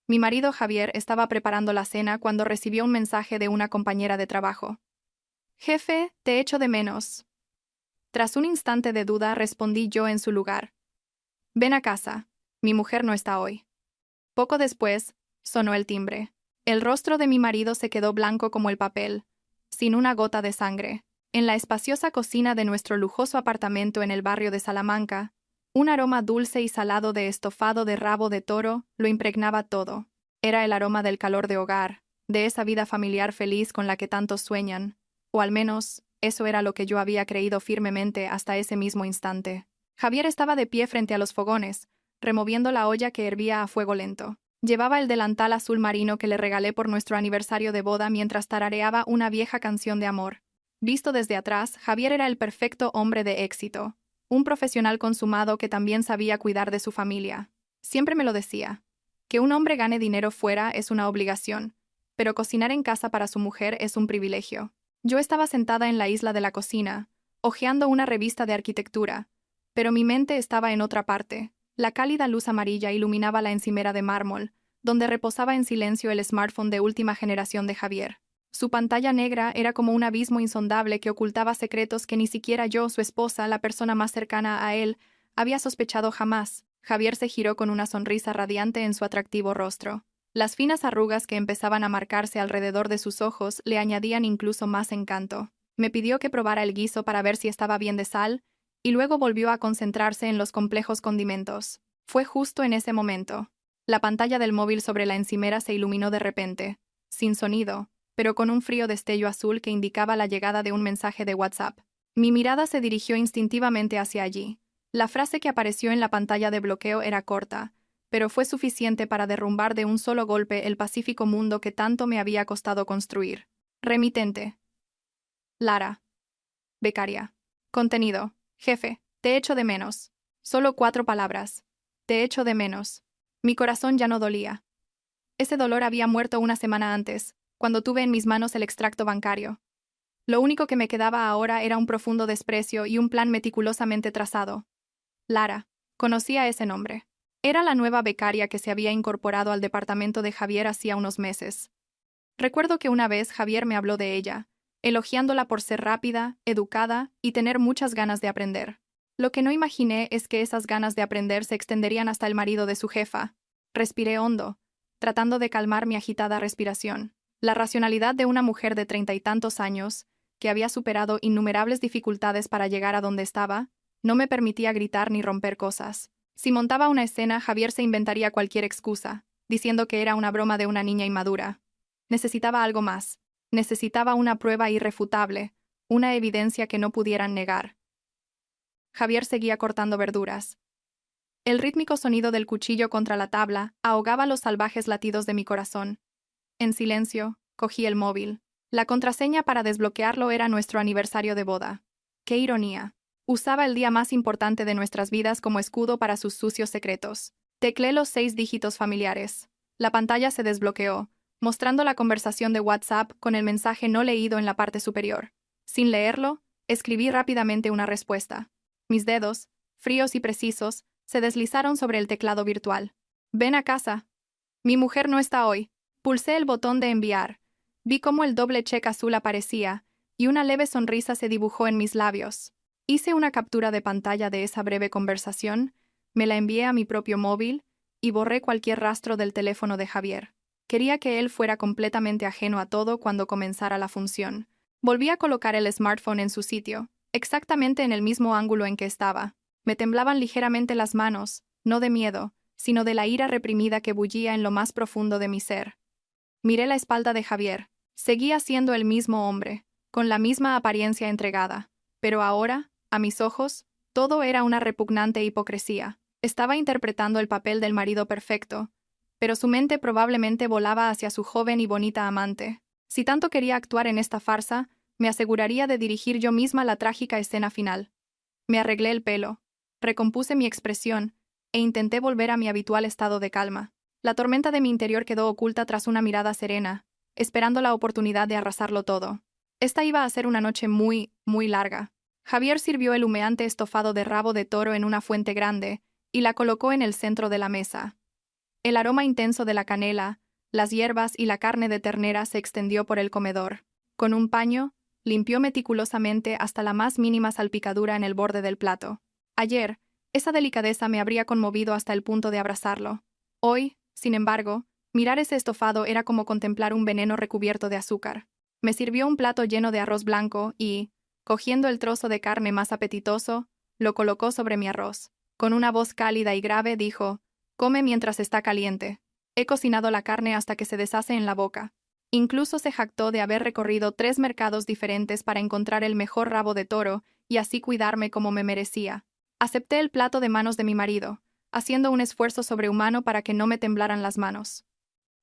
Mi marido Javier estaba preparando la cena cuando recibió un mensaje de una compañera de trabajo. Jefe, te echo de menos. Tras un instante de duda respondí yo en su lugar. Ven a casa. Mi mujer no está hoy. Poco después, sonó el timbre. El rostro de mi marido se quedó blanco como el papel, sin una gota de sangre. En la espaciosa cocina de nuestro lujoso apartamento en el barrio de Salamanca, un aroma dulce y salado de estofado de rabo de toro lo impregnaba todo. Era el aroma del calor de hogar, de esa vida familiar feliz con la que tantos sueñan, o al menos, eso era lo que yo había creído firmemente hasta ese mismo instante. Javier estaba de pie frente a los fogones, removiendo la olla que hervía a fuego lento. Llevaba el delantal azul marino que le regalé por nuestro aniversario de boda mientras tarareaba una vieja canción de amor. Visto desde atrás, Javier era el perfecto hombre de éxito, un profesional consumado que también sabía cuidar de su familia. Siempre me lo decía. Que un hombre gane dinero fuera es una obligación, pero cocinar en casa para su mujer es un privilegio. Yo estaba sentada en la isla de la cocina, hojeando una revista de arquitectura, pero mi mente estaba en otra parte. La cálida luz amarilla iluminaba la encimera de mármol, donde reposaba en silencio el smartphone de última generación de Javier. Su pantalla negra era como un abismo insondable que ocultaba secretos que ni siquiera yo, su esposa, la persona más cercana a él, había sospechado jamás. Javier se giró con una sonrisa radiante en su atractivo rostro. Las finas arrugas que empezaban a marcarse alrededor de sus ojos le añadían incluso más encanto. Me pidió que probara el guiso para ver si estaba bien de sal, y luego volvió a concentrarse en los complejos condimentos. Fue justo en ese momento. La pantalla del móvil sobre la encimera se iluminó de repente, sin sonido, pero con un frío destello azul que indicaba la llegada de un mensaje de WhatsApp. Mi mirada se dirigió instintivamente hacia allí. La frase que apareció en la pantalla de bloqueo era corta, pero fue suficiente para derrumbar de un solo golpe el pacífico mundo que tanto me había costado construir. Remitente. Lara. Becaria. Contenido. Jefe, te echo de menos. Solo 4 palabras. Te echo de menos. Mi corazón ya no dolía. Ese dolor había muerto una semana antes, cuando tuve en mis manos el extracto bancario. Lo único que me quedaba ahora era un profundo desprecio y un plan meticulosamente trazado. Lara. Conocía ese nombre. Era la nueva becaria que se había incorporado al departamento de Javier hacía unos meses. Recuerdo que una vez Javier me habló de ella, elogiándola por ser rápida, educada y tener muchas ganas de aprender. Lo que no imaginé es que esas ganas de aprender se extenderían hasta el marido de su jefa. Respiré hondo, tratando de calmar mi agitada respiración. La racionalidad de una mujer de 30 y tantos años, que había superado innumerables dificultades para llegar a donde estaba, no me permitía gritar ni romper cosas. Si montaba una escena, Javier se inventaría cualquier excusa, diciendo que era una broma de una niña inmadura. Necesitaba algo más. Necesitaba una prueba irrefutable, una evidencia que no pudieran negar. Javier seguía cortando verduras. El rítmico sonido del cuchillo contra la tabla ahogaba los salvajes latidos de mi corazón. En silencio, cogí el móvil. La contraseña para desbloquearlo era nuestro aniversario de boda. ¡Qué ironía! Usaba el día más importante de nuestras vidas como escudo para sus sucios secretos. Tecleé los 6 dígitos familiares. La pantalla se desbloqueó, mostrando la conversación de WhatsApp con el mensaje no leído en la parte superior. Sin leerlo, escribí rápidamente una respuesta. Mis dedos, fríos y precisos, se deslizaron sobre el teclado virtual. Ven a casa. Mi mujer no está hoy. Pulsé el botón de enviar. Vi cómo el doble check azul aparecía, y una leve sonrisa se dibujó en mis labios. Hice una captura de pantalla de esa breve conversación, me la envié a mi propio móvil, y borré cualquier rastro del teléfono de Javier. Quería que él fuera completamente ajeno a todo cuando comenzara la función. Volví a colocar el smartphone en su sitio, exactamente en el mismo ángulo en que estaba. Me temblaban ligeramente las manos, no de miedo, sino de la ira reprimida que bullía en lo más profundo de mi ser. Miré la espalda de Javier. Seguía siendo el mismo hombre, con la misma apariencia entregada. Pero ahora, a mis ojos, todo era una repugnante hipocresía. Estaba interpretando el papel del marido perfecto, pero su mente probablemente volaba hacia su joven y bonita amante. Si tanto quería actuar en esta farsa, me aseguraría de dirigir yo misma la trágica escena final. Me arreglé el pelo, recompuse mi expresión, e intenté volver a mi habitual estado de calma. La tormenta de mi interior quedó oculta tras una mirada serena, esperando la oportunidad de arrasarlo todo. Esta iba a ser una noche muy, muy larga. Javier sirvió el humeante estofado de rabo de toro en una fuente grande, y la colocó en el centro de la mesa. El aroma intenso de la canela, las hierbas y la carne de ternera se extendió por el comedor. Con un paño, limpió meticulosamente hasta la más mínima salpicadura en el borde del plato. Ayer, esa delicadeza me habría conmovido hasta el punto de abrazarlo. Hoy, sin embargo, mirar ese estofado era como contemplar un veneno recubierto de azúcar. Me sirvió un plato lleno de arroz blanco y, cogiendo el trozo de carne más apetitoso, lo colocó sobre mi arroz. Con una voz cálida y grave dijo: «Come mientras está caliente. He cocinado la carne hasta que se deshace en la boca». Incluso se jactó de haber recorrido 3 mercados diferentes para encontrar el mejor rabo de toro y así cuidarme como me merecía. Acepté el plato de manos de mi marido, haciendo un esfuerzo sobrehumano para que no me temblaran las manos.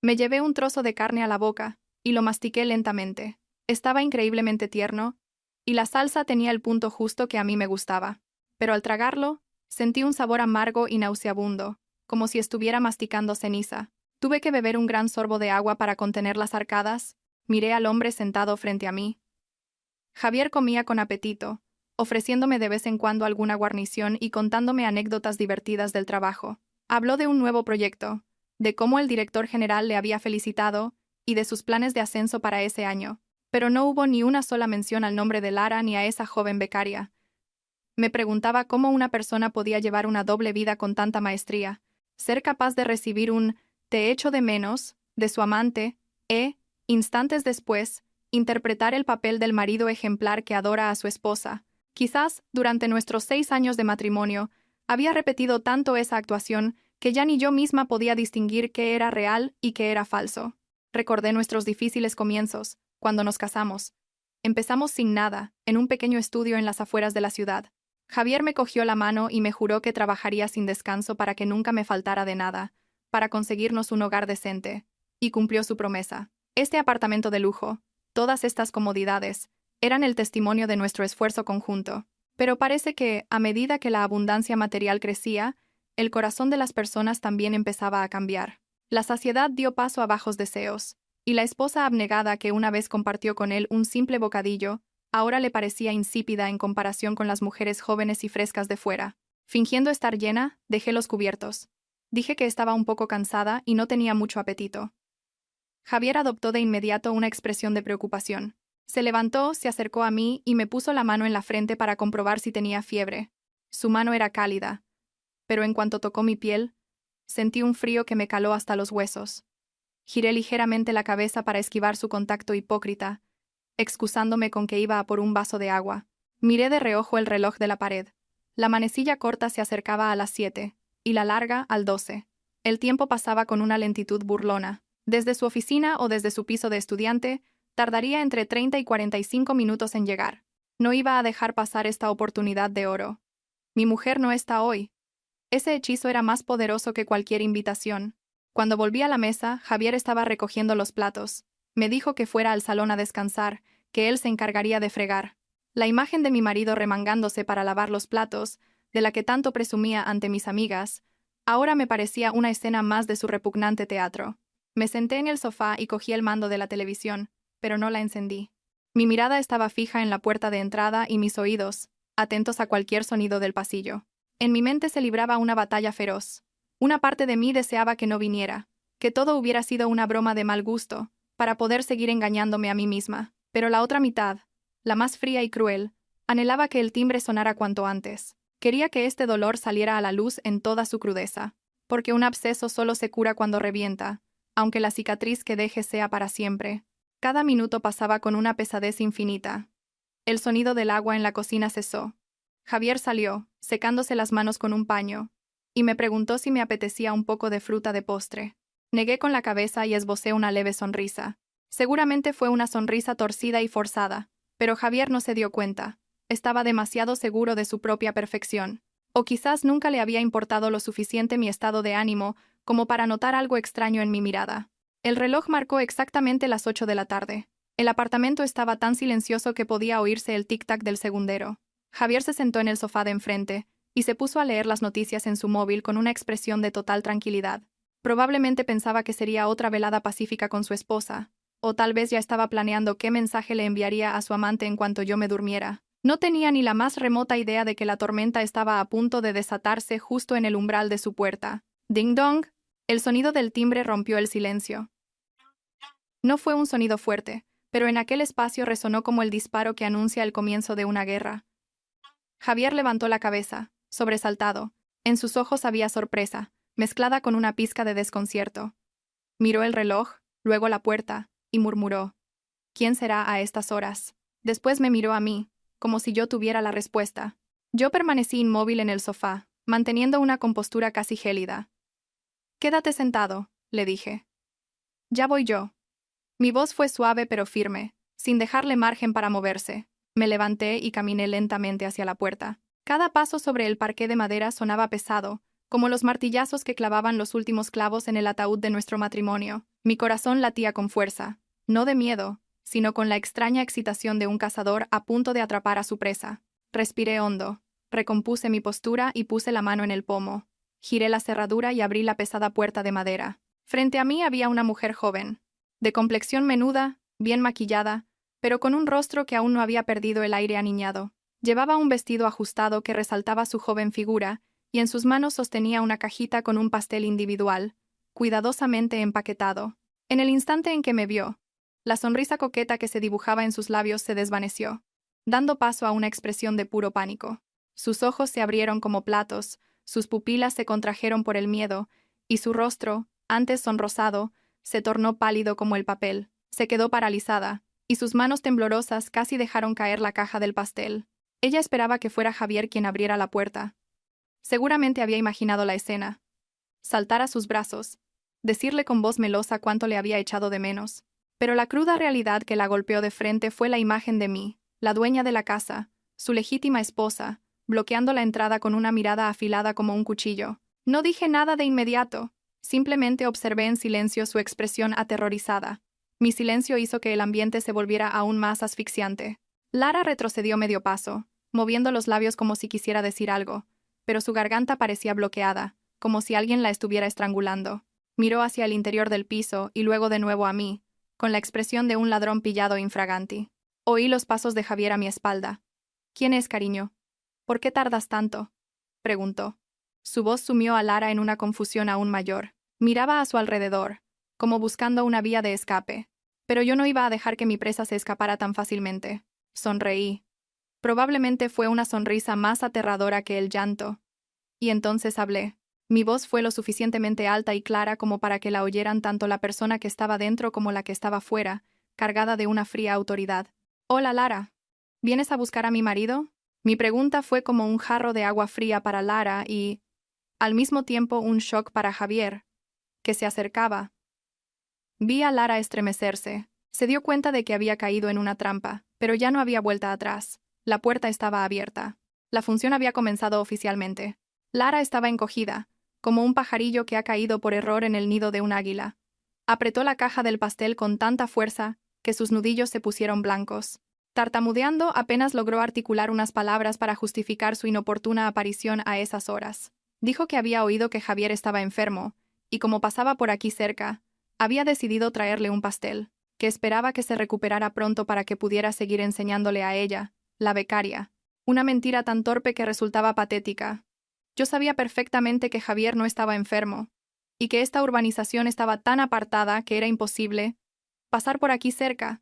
Me llevé un trozo de carne a la boca y lo mastiqué lentamente. Estaba increíblemente tierno, y la salsa tenía el punto justo que a mí me gustaba. Pero al tragarlo, sentí un sabor amargo y nauseabundo, como si estuviera masticando ceniza. Tuve que beber un gran sorbo de agua para contener las arcadas. Miré al hombre sentado frente a mí. Javier comía con apetito, ofreciéndome de vez en cuando alguna guarnición y contándome anécdotas divertidas del trabajo. Habló de un nuevo proyecto, de cómo el director general le había felicitado y de sus planes de ascenso para ese año, pero no hubo ni una sola mención al nombre de Lara ni a esa joven becaria. Me preguntaba cómo una persona podía llevar una doble vida con tanta maestría, ser capaz de recibir un «te echo de menos» de su amante instantes después, interpretar el papel del marido ejemplar que adora a su esposa. Quizás, durante nuestros 6 años de matrimonio, había repetido tanto esa actuación que ya ni yo misma podía distinguir qué era real y qué era falso. Recordé nuestros difíciles comienzos, cuando nos casamos. Empezamos sin nada, en un pequeño estudio en las afueras de la ciudad. Javier me cogió la mano y me juró que trabajaría sin descanso para que nunca me faltara de nada, para conseguirnos un hogar decente. Y cumplió su promesa. Este apartamento de lujo, todas estas comodidades, eran el testimonio de nuestro esfuerzo conjunto. Pero parece que, a medida que la abundancia material crecía, el corazón de las personas también empezaba a cambiar. La saciedad dio paso a bajos deseos, y la esposa abnegada que una vez compartió con él un simple bocadillo, ahora le parecía insípida en comparación con las mujeres jóvenes y frescas de fuera. Fingiendo estar llena, dejé los cubiertos. Dije que estaba un poco cansada y no tenía mucho apetito. Javier adoptó de inmediato una expresión de preocupación. Se levantó, se acercó a mí y me puso la mano en la frente para comprobar si tenía fiebre. Su mano era cálida, pero en cuanto tocó mi piel, sentí un frío que me caló hasta los huesos. Giré ligeramente la cabeza para esquivar su contacto hipócrita, excusándome con que iba a por un vaso de agua. Miré de reojo el reloj de la pared. La manecilla corta se acercaba a las 7, y la larga al 12. El tiempo pasaba con una lentitud burlona. Desde su oficina o desde su piso de estudiante, tardaría entre 30 y 45 minutos en llegar. No iba a dejar pasar esta oportunidad de oro. Mi mujer no está hoy. Ese hechizo era más poderoso que cualquier invitación. Cuando volví a la mesa, Javier estaba recogiendo los platos. Me dijo que fuera al salón a descansar, que él se encargaría de fregar. La imagen de mi marido remangándose para lavar los platos, de la que tanto presumía ante mis amigas, ahora me parecía una escena más de su repugnante teatro. Me senté en el sofá y cogí el mando de la televisión, pero no la encendí. Mi mirada estaba fija en la puerta de entrada y mis oídos, atentos a cualquier sonido del pasillo. En mi mente se libraba una batalla feroz. Una parte de mí deseaba que no viniera, que todo hubiera sido una broma de mal gusto, para poder seguir engañándome a mí misma. Pero la otra mitad, la más fría y cruel, anhelaba que el timbre sonara cuanto antes. Quería que este dolor saliera a la luz en toda su crudeza, porque un absceso solo se cura cuando revienta, aunque la cicatriz que deje sea para siempre. Cada minuto pasaba con una pesadez infinita. El sonido del agua en la cocina cesó. Javier salió, secándose las manos con un paño, y me preguntó si me apetecía un poco de fruta de postre. Negué con la cabeza y esbocé una leve sonrisa. Seguramente fue una sonrisa torcida y forzada, pero Javier no se dio cuenta. Estaba demasiado seguro de su propia perfección. O quizás nunca le había importado lo suficiente mi estado de ánimo como para notar algo extraño en mi mirada. El reloj marcó exactamente las 8 de la tarde. El apartamento estaba tan silencioso que podía oírse el tic-tac del segundero. Javier se sentó en el sofá de enfrente y se puso a leer las noticias en su móvil con una expresión de total tranquilidad. Probablemente pensaba que sería otra velada pacífica con su esposa, o tal vez ya estaba planeando qué mensaje le enviaría a su amante en cuanto yo me durmiera. No tenía ni la más remota idea de que la tormenta estaba a punto de desatarse justo en el umbral de su puerta. «Ding dong», El sonido del timbre rompió el silencio. No fue un sonido fuerte, pero en aquel espacio resonó como el disparo que anuncia el comienzo de una guerra. Javier levantó la cabeza, sobresaltado. En sus ojos había sorpresa, mezclada con una pizca de desconcierto. Miró el reloj, luego la puerta, y murmuró: ¿Quién será a estas horas? Después me miró a mí, como si yo tuviera la respuesta. Yo permanecí inmóvil en el sofá, manteniendo una compostura casi gélida. «Quédate sentado», le dije. «Ya voy yo». Mi voz fue suave pero firme, sin dejarle margen para moverse. Me levanté y caminé lentamente hacia la puerta. Cada paso sobre el parqué de madera sonaba pesado, como los martillazos que clavaban los últimos clavos en el ataúd de nuestro matrimonio. Mi corazón latía con fuerza, no de miedo, sino con la extraña excitación de un cazador a punto de atrapar a su presa. Respiré hondo, recompuse mi postura y puse la mano en el pomo. Giré la cerradura y abrí la pesada puerta de madera. Frente a mí había una mujer joven, de complexión menuda, bien maquillada, pero con un rostro que aún no había perdido el aire aniñado. Llevaba un vestido ajustado que resaltaba su joven figura, y en sus manos sostenía una cajita con un pastel individual, cuidadosamente empaquetado. En el instante en que me vio, la sonrisa coqueta que se dibujaba en sus labios se desvaneció, dando paso a una expresión de puro pánico. Sus ojos se abrieron como platos, sus pupilas se contrajeron por el miedo, y su rostro, antes sonrosado, se tornó pálido como el papel. Se quedó paralizada, y sus manos temblorosas casi dejaron caer la caja del pastel. Ella esperaba que fuera Javier quien abriera la puerta. Seguramente había imaginado la escena. Saltar a sus brazos, decirle con voz melosa cuánto le había echado de menos. Pero la cruda realidad que la golpeó de frente fue la imagen de mí, la dueña de la casa, su legítima esposa, bloqueando la entrada con una mirada afilada como un cuchillo. No dije nada de inmediato, simplemente observé en silencio su expresión aterrorizada. Mi silencio hizo que el ambiente se volviera aún más asfixiante. Lara retrocedió medio paso, moviendo los labios como si quisiera decir algo, pero su garganta parecía bloqueada, como si alguien la estuviera estrangulando. Miró hacia el interior del piso y luego de nuevo a mí, con la expresión de un ladrón pillado infraganti. Oí los pasos de Javier a mi espalda. «¿Quién es, cariño? ¿Por qué tardas tanto?», preguntó. Su voz sumió a Lara en una confusión aún mayor. Miraba a su alrededor, como buscando una vía de escape. Pero yo no iba a dejar que mi presa se escapara tan fácilmente. Sonreí. Probablemente fue una sonrisa más aterradora que el llanto. Y entonces hablé. Mi voz fue lo suficientemente alta y clara como para que la oyeran tanto la persona que estaba dentro como la que estaba fuera, cargada de una fría autoridad. «Hola, Lara. ¿Vienes a buscar a mi marido?». Mi pregunta fue como un jarro de agua fría para Lara y, al mismo tiempo, un shock para Javier, que se acercaba. Vi a Lara estremecerse. Se dio cuenta de que había caído en una trampa, pero ya no había vuelta atrás. La puerta estaba abierta. La función había comenzado oficialmente. Lara estaba encogida, como un pajarillo que ha caído por error en el nido de un águila. Apretó la caja del pastel con tanta fuerza que sus nudillos se pusieron blancos. Tartamudeando, apenas logró articular unas palabras para justificar su inoportuna aparición a esas horas. Dijo que había oído que Javier estaba enfermo, y como pasaba por aquí cerca, había decidido traerle un pastel, que esperaba que se recuperara pronto para que pudiera seguir enseñándole a ella, la becaria. Una mentira tan torpe que resultaba patética. Yo sabía perfectamente que Javier no estaba enfermo, y que esta urbanización estaba tan apartada que era imposible pasar por aquí cerca,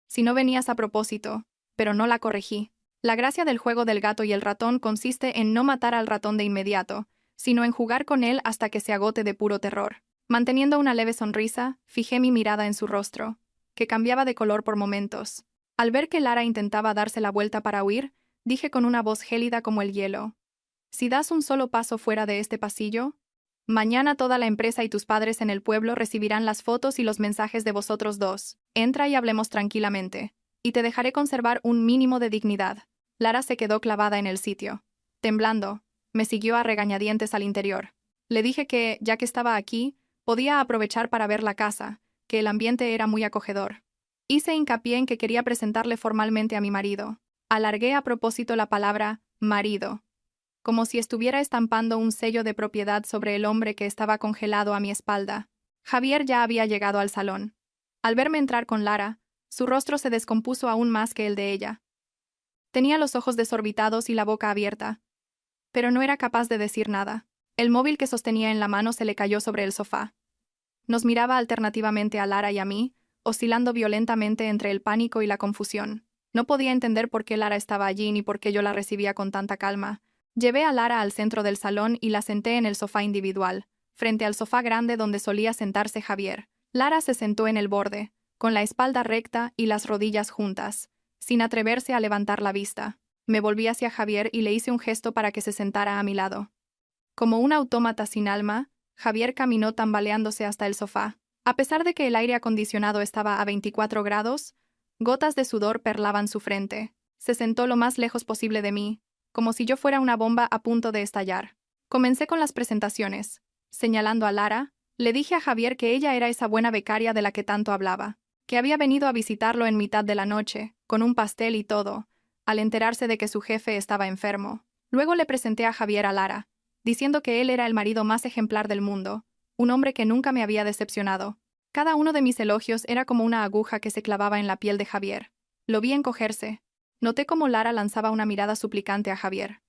si no venías a propósito, pero no la corregí. La gracia del juego del gato y el ratón consiste en no matar al ratón de inmediato, sino en jugar con él hasta que se agote de puro terror. Manteniendo una leve sonrisa, fijé mi mirada en su rostro, que cambiaba de color por momentos. Al ver que Lara intentaba darse la vuelta para huir, dije con una voz gélida como el hielo: «Si das un solo paso fuera de este pasillo, mañana toda la empresa y tus padres en el pueblo recibirán las fotos y los mensajes de vosotros dos. Entra y hablemos tranquilamente, y te dejaré conservar un mínimo de dignidad». Lara se quedó clavada en el sitio. Temblando, me siguió a regañadientes al interior. Le dije que, ya que estaba aquí, podía aprovechar para ver la casa, que el ambiente era muy acogedor. Hice hincapié en que quería presentarle formalmente a mi marido. Alargué a propósito la palabra marido, como si estuviera estampando un sello de propiedad sobre el hombre que estaba congelado a mi espalda. Javier ya había llegado al salón. Al verme entrar con Lara, su rostro se descompuso aún más que el de ella. Tenía los ojos desorbitados y la boca abierta, pero no era capaz de decir nada. El móvil que sostenía en la mano se le cayó sobre el sofá. Nos miraba alternativamente a Lara y a mí, oscilando violentamente entre el pánico y la confusión. No podía entender por qué Lara estaba allí ni por qué yo la recibía con tanta calma. Llevé a Lara al centro del salón y la senté en el sofá individual, frente al sofá grande donde solía sentarse Javier. Lara se sentó en el borde, con la espalda recta y las rodillas juntas, sin atreverse a levantar la vista. Me volví hacia Javier y le hice un gesto para que se sentara a mi lado. Como un autómata sin alma, Javier caminó tambaleándose hasta el sofá. A pesar de que el aire acondicionado estaba a 24 grados, gotas de sudor perlaban su frente. Se sentó lo más lejos posible de mí, como si yo fuera una bomba a punto de estallar. Comencé con las presentaciones. Señalando a Lara, le dije a Javier que ella era esa buena becaria de la que tanto hablaba, que había venido a visitarlo en mitad de la noche, con un pastel y todo, al enterarse de que su jefe estaba enfermo. Luego le presenté a Javier a Lara, diciendo que él era el marido más ejemplar del mundo, un hombre que nunca me había decepcionado. Cada uno de mis elogios era como una aguja que se clavaba en la piel de Javier. Lo vi encogerse. Noté cómo Lara lanzaba una mirada suplicante a Javier.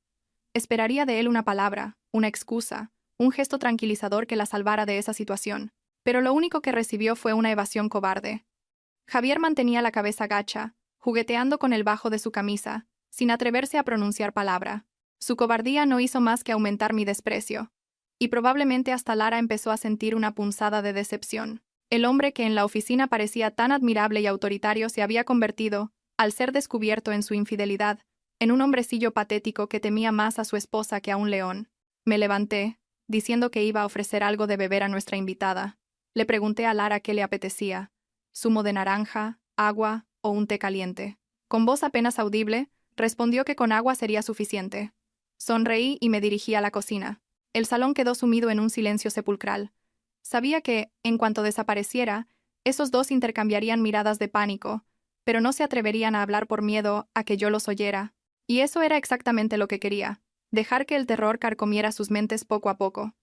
Esperaría de él una palabra, una excusa, un gesto tranquilizador que la salvara de esa situación, pero lo único que recibió fue una evasión cobarde. Javier mantenía la cabeza gacha, jugueteando con el bajo de su camisa, sin atreverse a pronunciar palabra. Su cobardía no hizo más que aumentar mi desprecio, y probablemente hasta Lara empezó a sentir una punzada de decepción. El hombre que en la oficina parecía tan admirable y autoritario se había convertido, al ser descubierto en su infidelidad, en un hombrecillo patético que temía más a su esposa que a un león. Me levanté, diciendo que iba a ofrecer algo de beber a nuestra invitada. Le pregunté a Lara qué le apetecía: zumo de naranja, agua o un té caliente. Con voz apenas audible, respondió que con agua sería suficiente. Sonreí y me dirigí a la cocina. El salón quedó sumido en un silencio sepulcral. Sabía que, en cuanto desapareciera, esos dos intercambiarían miradas de pánico, pero no se atreverían a hablar por miedo a que yo los oyera. Y eso era exactamente lo que quería: dejar que el terror carcomiera sus mentes poco a poco.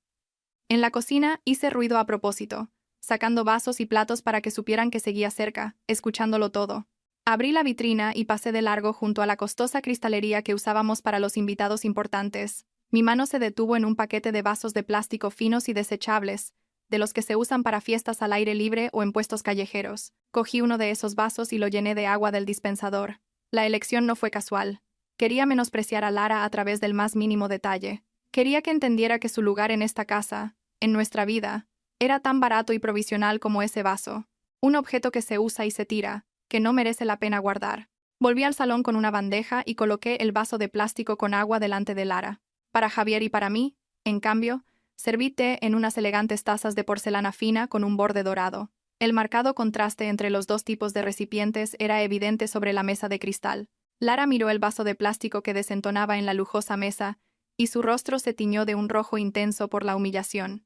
En la cocina hice ruido a propósito, sacando vasos y platos para que supieran que seguía cerca, escuchándolo todo. Abrí la vitrina y pasé de largo junto a la costosa cristalería que usábamos para los invitados importantes. Mi mano se detuvo en un paquete de vasos de plástico finos y desechables, de los que se usan para fiestas al aire libre o en puestos callejeros. Cogí uno de esos vasos y lo llené de agua del dispensador. La elección no fue casual. Quería menospreciar a Lara a través del más mínimo detalle. Quería que entendiera que su lugar en esta casa, en nuestra vida, era tan barato y provisional como ese vaso. Un objeto que se usa y se tira, que no merece la pena guardar. Volví al salón con una bandeja y coloqué el vaso de plástico con agua delante de Lara. Para Javier y para mí, en cambio, serví té en unas elegantes tazas de porcelana fina con un borde dorado. El marcado contraste entre los dos tipos de recipientes era evidente sobre la mesa de cristal. Lara miró el vaso de plástico que desentonaba en la lujosa mesa, y su rostro se tiñó de un rojo intenso por la humillación.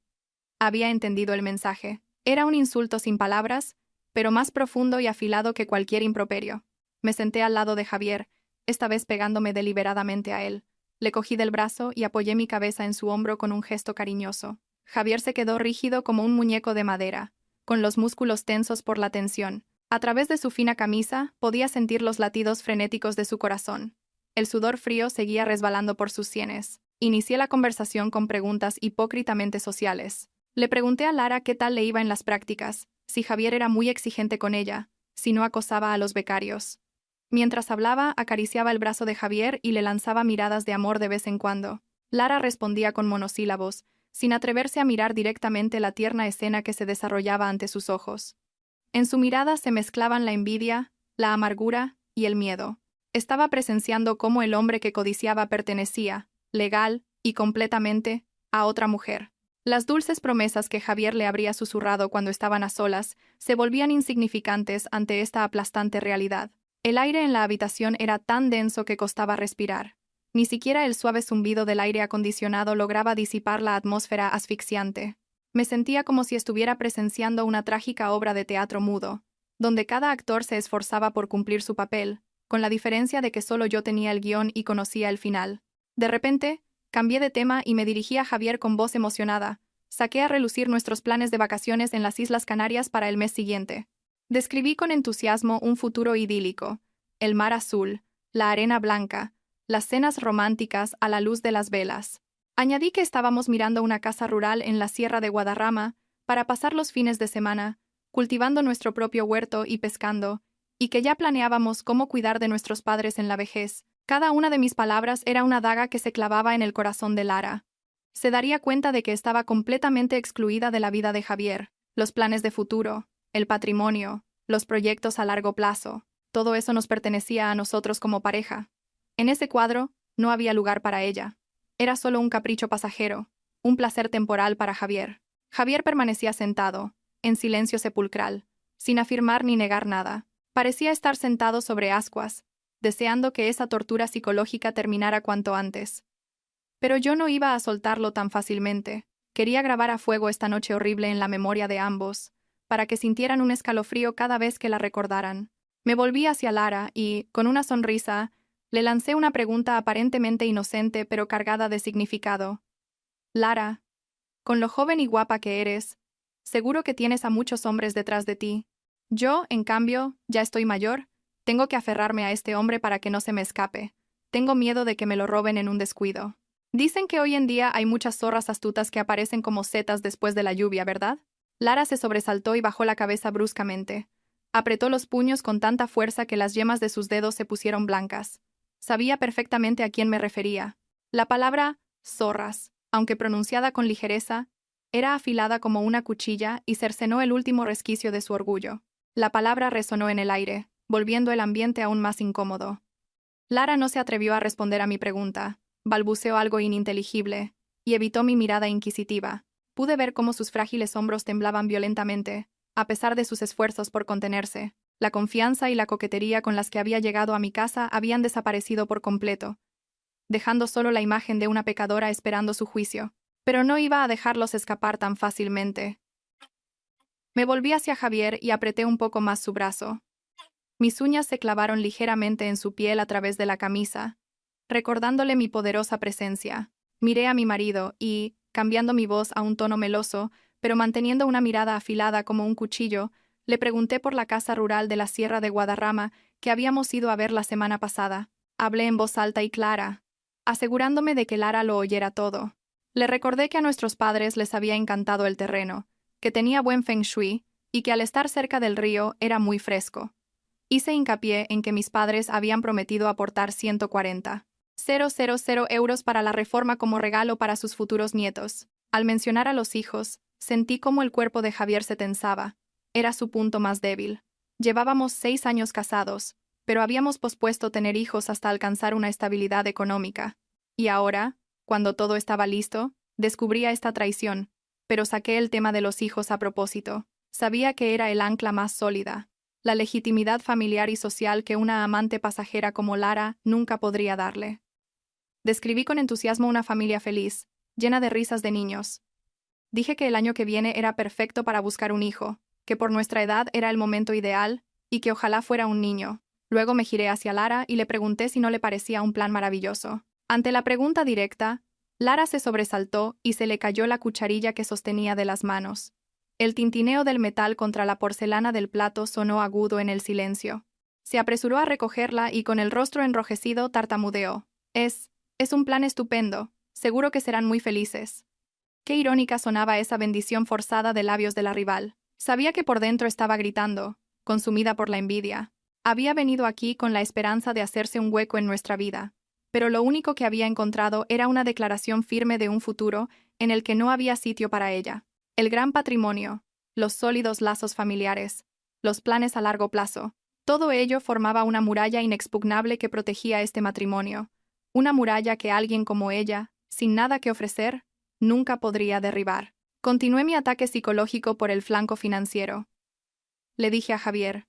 Había entendido el mensaje. Era un insulto sin palabras, pero más profundo y afilado que cualquier improperio. Me senté al lado de Javier, esta vez pegándome deliberadamente a él. Le cogí del brazo y apoyé mi cabeza en su hombro con un gesto cariñoso. Javier se quedó rígido como un muñeco de madera, con los músculos tensos por la tensión. A través de su fina camisa podía sentir los latidos frenéticos de su corazón. El sudor frío seguía resbalando por sus sienes. Inicié la conversación con preguntas hipócritamente sociales. Le pregunté a Lara qué tal le iba en las prácticas, si Javier era muy exigente con ella, si no acosaba a los becarios. Mientras hablaba, acariciaba el brazo de Javier y le lanzaba miradas de amor de vez en cuando. Lara respondía con monosílabos, sin atreverse a mirar directamente la tierna escena que se desarrollaba ante sus ojos. En su mirada se mezclaban la envidia, la amargura y el miedo. Estaba presenciando cómo el hombre que codiciaba pertenecía, legal y completamente, a otra mujer. Las dulces promesas que Javier le habría susurrado cuando estaban a solas se volvían insignificantes ante esta aplastante realidad. El aire en la habitación era tan denso que costaba respirar. Ni siquiera el suave zumbido del aire acondicionado lograba disipar la atmósfera asfixiante. Me sentía como si estuviera presenciando una trágica obra de teatro mudo, donde cada actor se esforzaba por cumplir su papel, con la diferencia de que solo yo tenía el guión y conocía el final. De repente, cambié de tema y me dirigí a Javier con voz emocionada. Saqué a relucir nuestros planes de vacaciones en las Islas Canarias para el mes siguiente. Describí con entusiasmo un futuro idílico: el mar azul, la arena blanca, las cenas románticas a la luz de las velas. Añadí que estábamos mirando una casa rural en la Sierra de Guadarrama para pasar los fines de semana, cultivando nuestro propio huerto y pescando, y que ya planeábamos cómo cuidar de nuestros padres en la vejez. Cada una de mis palabras era una daga que se clavaba en el corazón de Lara. Se daría cuenta de que estaba completamente excluida de la vida de Javier, los planes de futuro, el patrimonio, los proyectos a largo plazo. Todo eso nos pertenecía a nosotros como pareja. En ese cuadro, no había lugar para ella. Era solo un capricho pasajero, un placer temporal para Javier. Javier permanecía sentado, en silencio sepulcral, sin afirmar ni negar nada. Parecía estar sentado sobre ascuas, deseando que esa tortura psicológica terminara cuanto antes. Pero yo no iba a soltarlo tan fácilmente. Quería grabar a fuego esta noche horrible en la memoria de ambos, para que sintieran un escalofrío cada vez que la recordaran. Me volví hacia Lara y, con una sonrisa, le lancé una pregunta aparentemente inocente pero cargada de significado. Lara, con lo joven y guapa que eres, seguro que tienes a muchos hombres detrás de ti. Yo, en cambio, ya estoy mayor, tengo que aferrarme a este hombre para que no se me escape. Tengo miedo de que me lo roben en un descuido. Dicen que hoy en día hay muchas zorras astutas que aparecen como setas después de la lluvia, ¿verdad? Lara se sobresaltó y bajó la cabeza bruscamente. Apretó los puños con tanta fuerza que las yemas de sus dedos se pusieron blancas. Sabía perfectamente a quién me refería. La palabra zorras, aunque pronunciada con ligereza, era afilada como una cuchilla y cercenó el último resquicio de su orgullo. La palabra resonó en el aire, volviendo el ambiente aún más incómodo. Lara no se atrevió a responder a mi pregunta. Balbuceó algo ininteligible, y evitó mi mirada inquisitiva. Pude ver cómo sus frágiles hombros temblaban violentamente, a pesar de sus esfuerzos por contenerse. La confianza y la coquetería con las que había llegado a mi casa habían desaparecido por completo, dejando solo la imagen de una pecadora esperando su juicio. Pero no iba a dejarlos escapar tan fácilmente. Me volví hacia Javier y apreté un poco más su brazo. Mis uñas se clavaron ligeramente en su piel a través de la camisa, recordándole mi poderosa presencia. Miré a mi marido y, cambiando mi voz a un tono meloso, pero manteniendo una mirada afilada como un cuchillo, le pregunté por la casa rural de la Sierra de Guadarrama que habíamos ido a ver la semana pasada. Hablé en voz alta y clara, asegurándome de que Lara lo oyera todo. Le recordé que a nuestros padres les había encantado el terreno, que tenía buen feng shui y que al estar cerca del río era muy fresco. Hice hincapié en que mis padres habían prometido aportar 140,000 euros para la reforma como regalo para sus futuros nietos. Al mencionar a los hijos, sentí cómo el cuerpo de Javier se tensaba. Era su punto más débil. Llevábamos 6 años casados, pero habíamos pospuesto tener hijos hasta alcanzar una estabilidad económica. Y ahora, cuando todo estaba listo, descubría esta traición, pero saqué el tema de los hijos a propósito. Sabía que era el ancla más sólida, la legitimidad familiar y social que una amante pasajera como Lara nunca podría darle. Describí con entusiasmo una familia feliz, llena de risas de niños. Dije que el año que viene era perfecto para buscar un hijo, que por nuestra edad era el momento ideal, y que ojalá fuera un niño. Luego me giré hacia Lara y le pregunté si no le parecía un plan maravilloso. Ante la pregunta directa, Lara se sobresaltó y se le cayó la cucharilla que sostenía de las manos. El tintineo del metal contra la porcelana del plato sonó agudo en el silencio. Se apresuró a recogerla y con el rostro enrojecido tartamudeó. Es un plan estupendo. Seguro que serán muy felices. Qué irónica sonaba esa bendición forzada de labios de la rival. Sabía que por dentro estaba gritando, consumida por la envidia. Había venido aquí con la esperanza de hacerse un hueco en nuestra vida, pero lo único que había encontrado era una declaración firme de un futuro en el que no había sitio para ella. El gran patrimonio, los sólidos lazos familiares, los planes a largo plazo, todo ello formaba una muralla inexpugnable que protegía este matrimonio, una muralla que alguien como ella, sin nada que ofrecer, nunca podría derribar. Continué mi ataque psicológico por el flanco financiero. Le dije a Javier: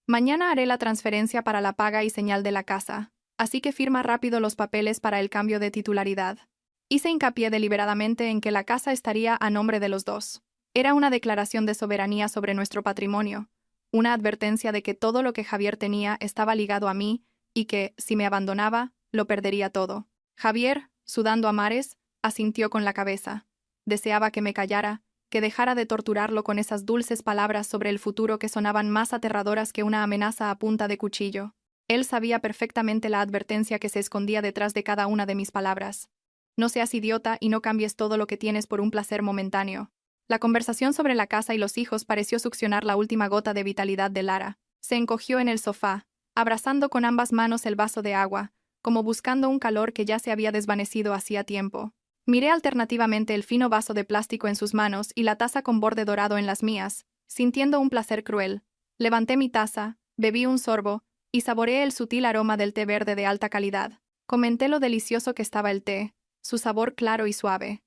mañana haré la transferencia para la paga y señal de la casa, así que firma rápido los papeles para el cambio de titularidad. Hice hincapié deliberadamente en que la casa estaría a nombre de los dos. Era una declaración de soberanía sobre nuestro patrimonio, una advertencia de que todo lo que Javier tenía estaba ligado a mí y que, si me abandonaba, lo perdería todo. Javier, sudando a mares, asintió con la cabeza. Deseaba que me callara, que dejara de torturarlo con esas dulces palabras sobre el futuro que sonaban más aterradoras que una amenaza a punta de cuchillo. Él sabía perfectamente la advertencia que se escondía detrás de cada una de mis palabras. No seas idiota y no cambies todo lo que tienes por un placer momentáneo. La conversación sobre la casa y los hijos pareció succionar la última gota de vitalidad de Lara. Se encogió en el sofá, abrazando con ambas manos el vaso de agua, como buscando un calor que ya se había desvanecido hacía tiempo. Miré alternativamente el fino vaso de plástico en sus manos y la taza con borde dorado en las mías, sintiendo un placer cruel. Levanté mi taza, bebí un sorbo, y saboreé el sutil aroma del té verde de alta calidad. Comenté lo delicioso que estaba el té, su sabor claro y suave.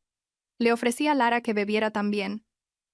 Le ofrecí a Lara que bebiera también,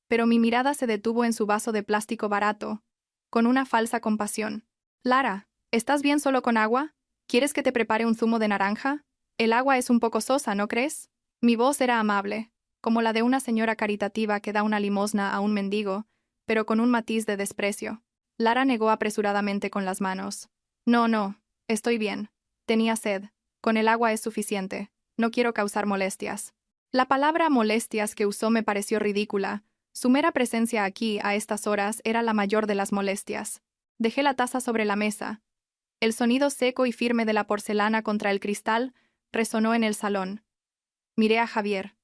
pero mi mirada se detuvo en su vaso de plástico barato, con una falsa compasión. Lara, ¿estás bien solo con agua? ¿Quieres que te prepare un zumo de naranja? El agua es un poco sosa, ¿no crees? Mi voz era amable, como la de una señora caritativa que da una limosna a un mendigo, pero con un matiz de desprecio. Lara negó apresuradamente con las manos. No, estoy bien. Tenía sed. Con el agua es suficiente. No quiero causar molestias. La palabra molestias que usó me pareció ridícula. Su mera presencia aquí, a estas horas, era la mayor de las molestias. Dejé la taza sobre la mesa. El sonido seco y firme de la porcelana contra el cristal resonó en el salón. Miré a Javier.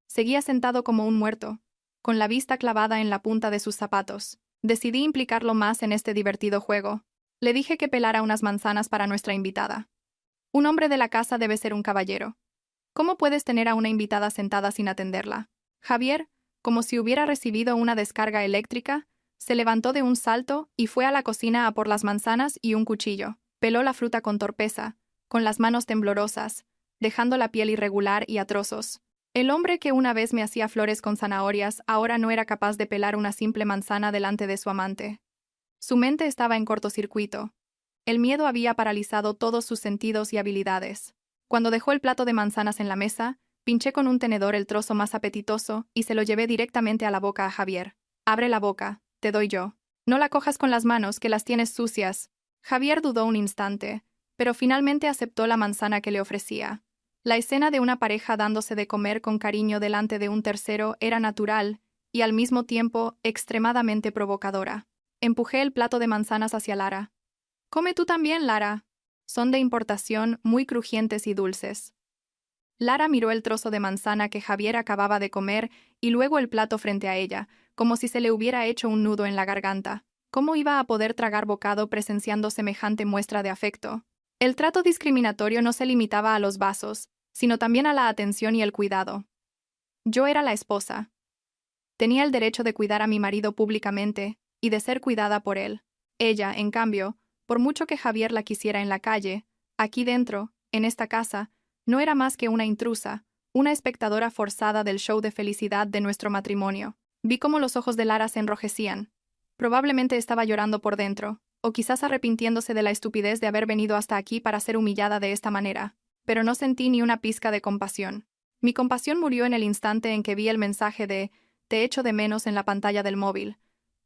Seguía sentado como un muerto, con la vista clavada en la punta de sus zapatos. Decidí implicarlo más en este divertido juego. Le dije que pelara unas manzanas para nuestra invitada. Un hombre de la casa debe ser un caballero. ¿Cómo puedes tener a una invitada sentada sin atenderla? Javier, como si hubiera recibido una descarga eléctrica, se levantó de un salto y fue a la cocina a por las manzanas y un cuchillo. Peló la fruta con torpeza, con las manos temblorosas, dejando la piel irregular y a trozos. El hombre que una vez me hacía flores con zanahorias ahora no era capaz de pelar una simple manzana delante de su amante. Su mente estaba en cortocircuito. El miedo había paralizado todos sus sentidos y habilidades. Cuando dejó el plato de manzanas en la mesa, pinché con un tenedor el trozo más apetitoso y se lo llevé directamente a la boca a Javier. Abre la boca, te doy yo. No la cojas con las manos, que las tienes sucias. Javier dudó un instante, pero finalmente aceptó la manzana que le ofrecía. La escena de una pareja dándose de comer con cariño delante de un tercero era natural y al mismo tiempo extremadamente provocadora. Empujé el plato de manzanas hacia Lara. «Come tú también, Lara. Son de importación, muy crujientes y dulces». Lara miró el trozo de manzana que Javier acababa de comer y luego el plato frente a ella, como si se le hubiera hecho un nudo en la garganta. ¿Cómo iba a poder tragar bocado presenciando semejante muestra de afecto? El trato discriminatorio no se limitaba a los vasos, sino también a la atención y el cuidado. Yo era la esposa. Tenía el derecho de cuidar a mi marido públicamente y de ser cuidada por él. Ella, en cambio, por mucho que Javier la quisiera en la calle, aquí dentro, en esta casa, no era más que una intrusa, una espectadora forzada del show de felicidad de nuestro matrimonio. Vi cómo los ojos de Lara se enrojecían. Probablemente estaba llorando por dentro, o quizás arrepintiéndose de la estupidez de haber venido hasta aquí para ser humillada de esta manera, pero no sentí ni una pizca de compasión. Mi compasión murió en el instante en que vi el mensaje de «Te echo de menos» en la pantalla del móvil.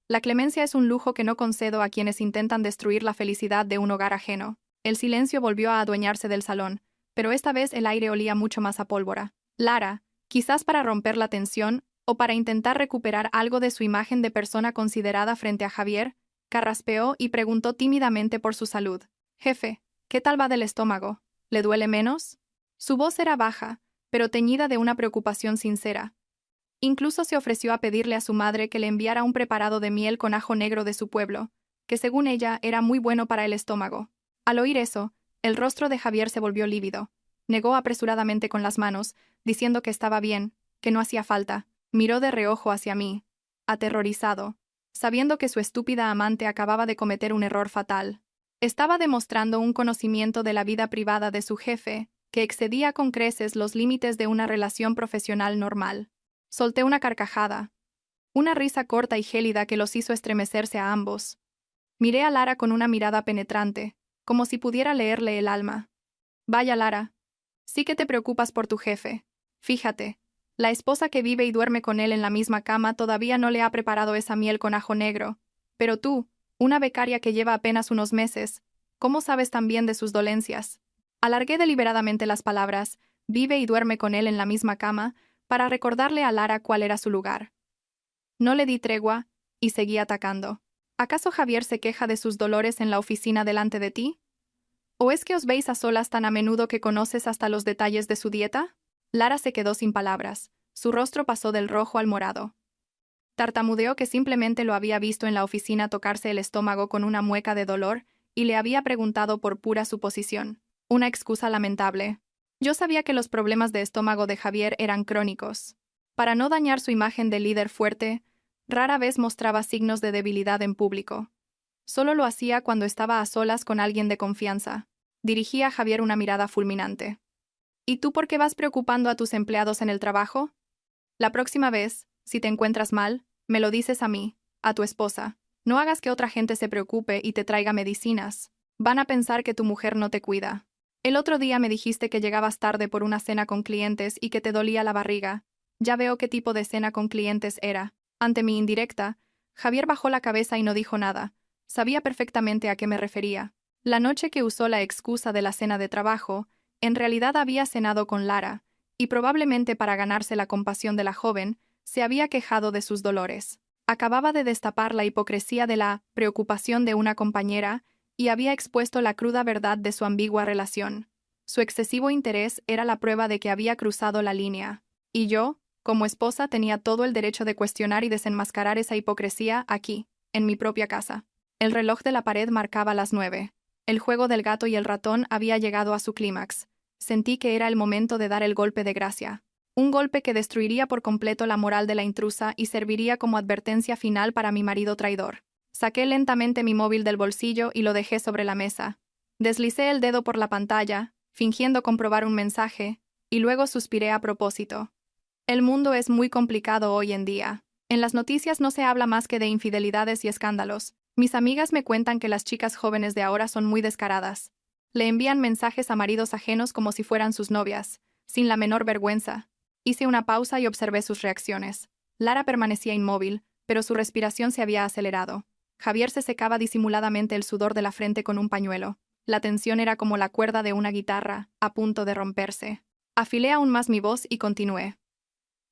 La clemencia es un lujo que no concedo a quienes intentan destruir la felicidad de un hogar ajeno. El silencio volvió a adueñarse del salón, pero esta vez el aire olía mucho más a pólvora. Lara, quizás para romper la tensión o para intentar recuperar algo de su imagen de persona considerada frente a Javier, carraspeó y preguntó tímidamente por su salud. «Jefe, ¿qué tal va del estómago? ¿Le duele menos?» Su voz era baja, pero teñida de una preocupación sincera. Incluso se ofreció a pedirle a su madre que le enviara un preparado de miel con ajo negro de su pueblo, que según ella era muy bueno para el estómago. Al oír eso, el rostro de Javier se volvió lívido. Negó apresuradamente con las manos, diciendo que estaba bien, que no hacía falta. Miró de reojo hacia mí, aterrorizado, sabiendo que su estúpida amante acababa de cometer un error fatal. Estaba demostrando un conocimiento de la vida privada de su jefe, que excedía con creces los límites de una relación profesional normal. Solté una carcajada, una risa corta y gélida que los hizo estremecerse a ambos. Miré a Lara con una mirada penetrante, como si pudiera leerle el alma. «Vaya, Lara, sí que te preocupas por tu jefe. Fíjate, la esposa que vive y duerme con él en la misma cama todavía no le ha preparado esa miel con ajo negro. Pero tú, una becaria que lleva apenas unos meses, ¿cómo sabes tan bien de sus dolencias?» Alargué deliberadamente las palabras, «vive y duerme con él en la misma cama», para recordarle a Lara cuál era su lugar. No le di tregua, y seguí atacando. ¿Acaso Javier se queja de sus dolores en la oficina delante de ti? ¿O es que os veis a solas tan a menudo que conoces hasta los detalles de su dieta? Lara se quedó sin palabras. Su rostro pasó del rojo al morado. Tartamudeó que simplemente lo había visto en la oficina tocarse el estómago con una mueca de dolor y le había preguntado por pura suposición. Una excusa lamentable. Yo sabía que los problemas de estómago de Javier eran crónicos. Para no dañar su imagen de líder fuerte, rara vez mostraba signos de debilidad en público. Solo lo hacía cuando estaba a solas con alguien de confianza. Dirigía a Javier una mirada fulminante. ¿Y tú por qué vas preocupando a tus empleados en el trabajo? La próxima vez, si te encuentras mal, me lo dices a mí, a tu esposa. No hagas que otra gente se preocupe y te traiga medicinas. Van a pensar que tu mujer no te cuida. El otro día me dijiste que llegabas tarde por una cena con clientes y que te dolía la barriga. Ya veo qué tipo de cena con clientes era. Ante mi indirecta, Javier bajó la cabeza y no dijo nada. Sabía perfectamente a qué me refería. La noche que usó la excusa de la cena de trabajo, en realidad había cenado con Lara, y probablemente para ganarse la compasión de la joven, se había quejado de sus dolores. Acababa de destapar la hipocresía de la preocupación de una compañera y había expuesto la cruda verdad de su ambigua relación. Su excesivo interés era la prueba de que había cruzado la línea. Y yo, como esposa, tenía todo el derecho de cuestionar y desenmascarar esa hipocresía aquí, en mi propia casa. El reloj de la pared marcaba las 9. El juego del gato y el ratón había llegado a su clímax. Sentí que era el momento de dar el golpe de gracia. Un golpe que destruiría por completo la moral de la intrusa y serviría como advertencia final para mi marido traidor. Saqué lentamente mi móvil del bolsillo y lo dejé sobre la mesa. Deslicé el dedo por la pantalla, fingiendo comprobar un mensaje, y luego suspiré a propósito. El mundo es muy complicado hoy en día. En las noticias no se habla más que de infidelidades y escándalos. Mis amigas me cuentan que las chicas jóvenes de ahora son muy descaradas. Le envían mensajes a maridos ajenos como si fueran sus novias, sin la menor vergüenza. Hice una pausa y observé sus reacciones. Lara permanecía inmóvil, pero su respiración se había acelerado. Javier se secaba disimuladamente el sudor de la frente con un pañuelo. La tensión era como la cuerda de una guitarra, a punto de romperse. Afilé aún más mi voz y continué.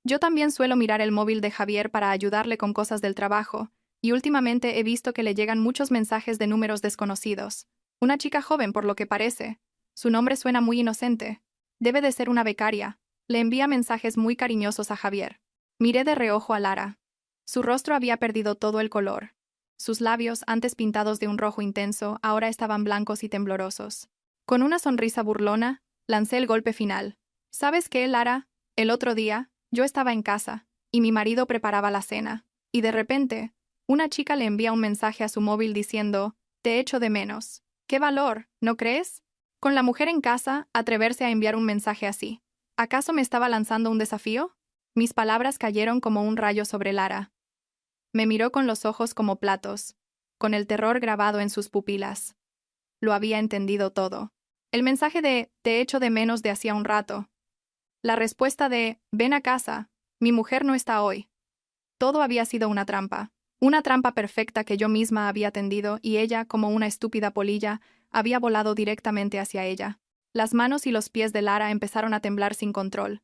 Yo también suelo mirar el móvil de Javier para ayudarle con cosas del trabajo, y últimamente he visto que le llegan muchos mensajes de números desconocidos. Una chica joven, por lo que parece. Su nombre suena muy inocente. Debe de ser una becaria. Le envía mensajes muy cariñosos a Javier. Miré de reojo a Lara. Su rostro había perdido todo el color. Sus labios, antes pintados de un rojo intenso, ahora estaban blancos y temblorosos. Con una sonrisa burlona, lancé el golpe final. ¿Sabes qué, Lara? El otro día, yo estaba en casa, y mi marido preparaba la cena. Y de repente, una chica le envía un mensaje a su móvil diciendo, «Te echo de menos». ¡Qué valor! ¿No crees? Con la mujer en casa, atreverse a enviar un mensaje así. ¿Acaso me estaba lanzando un desafío? Mis palabras cayeron como un rayo sobre Lara. Me miró con los ojos como platos, con el terror grabado en sus pupilas. Lo había entendido todo. El mensaje de «te echo de menos» de hacía un rato. La respuesta de «ven a casa, mi mujer no está hoy». Todo había sido una trampa perfecta que yo misma había tendido y ella, como una estúpida polilla, había volado directamente hacia ella. Las manos y los pies de Lara empezaron a temblar sin control.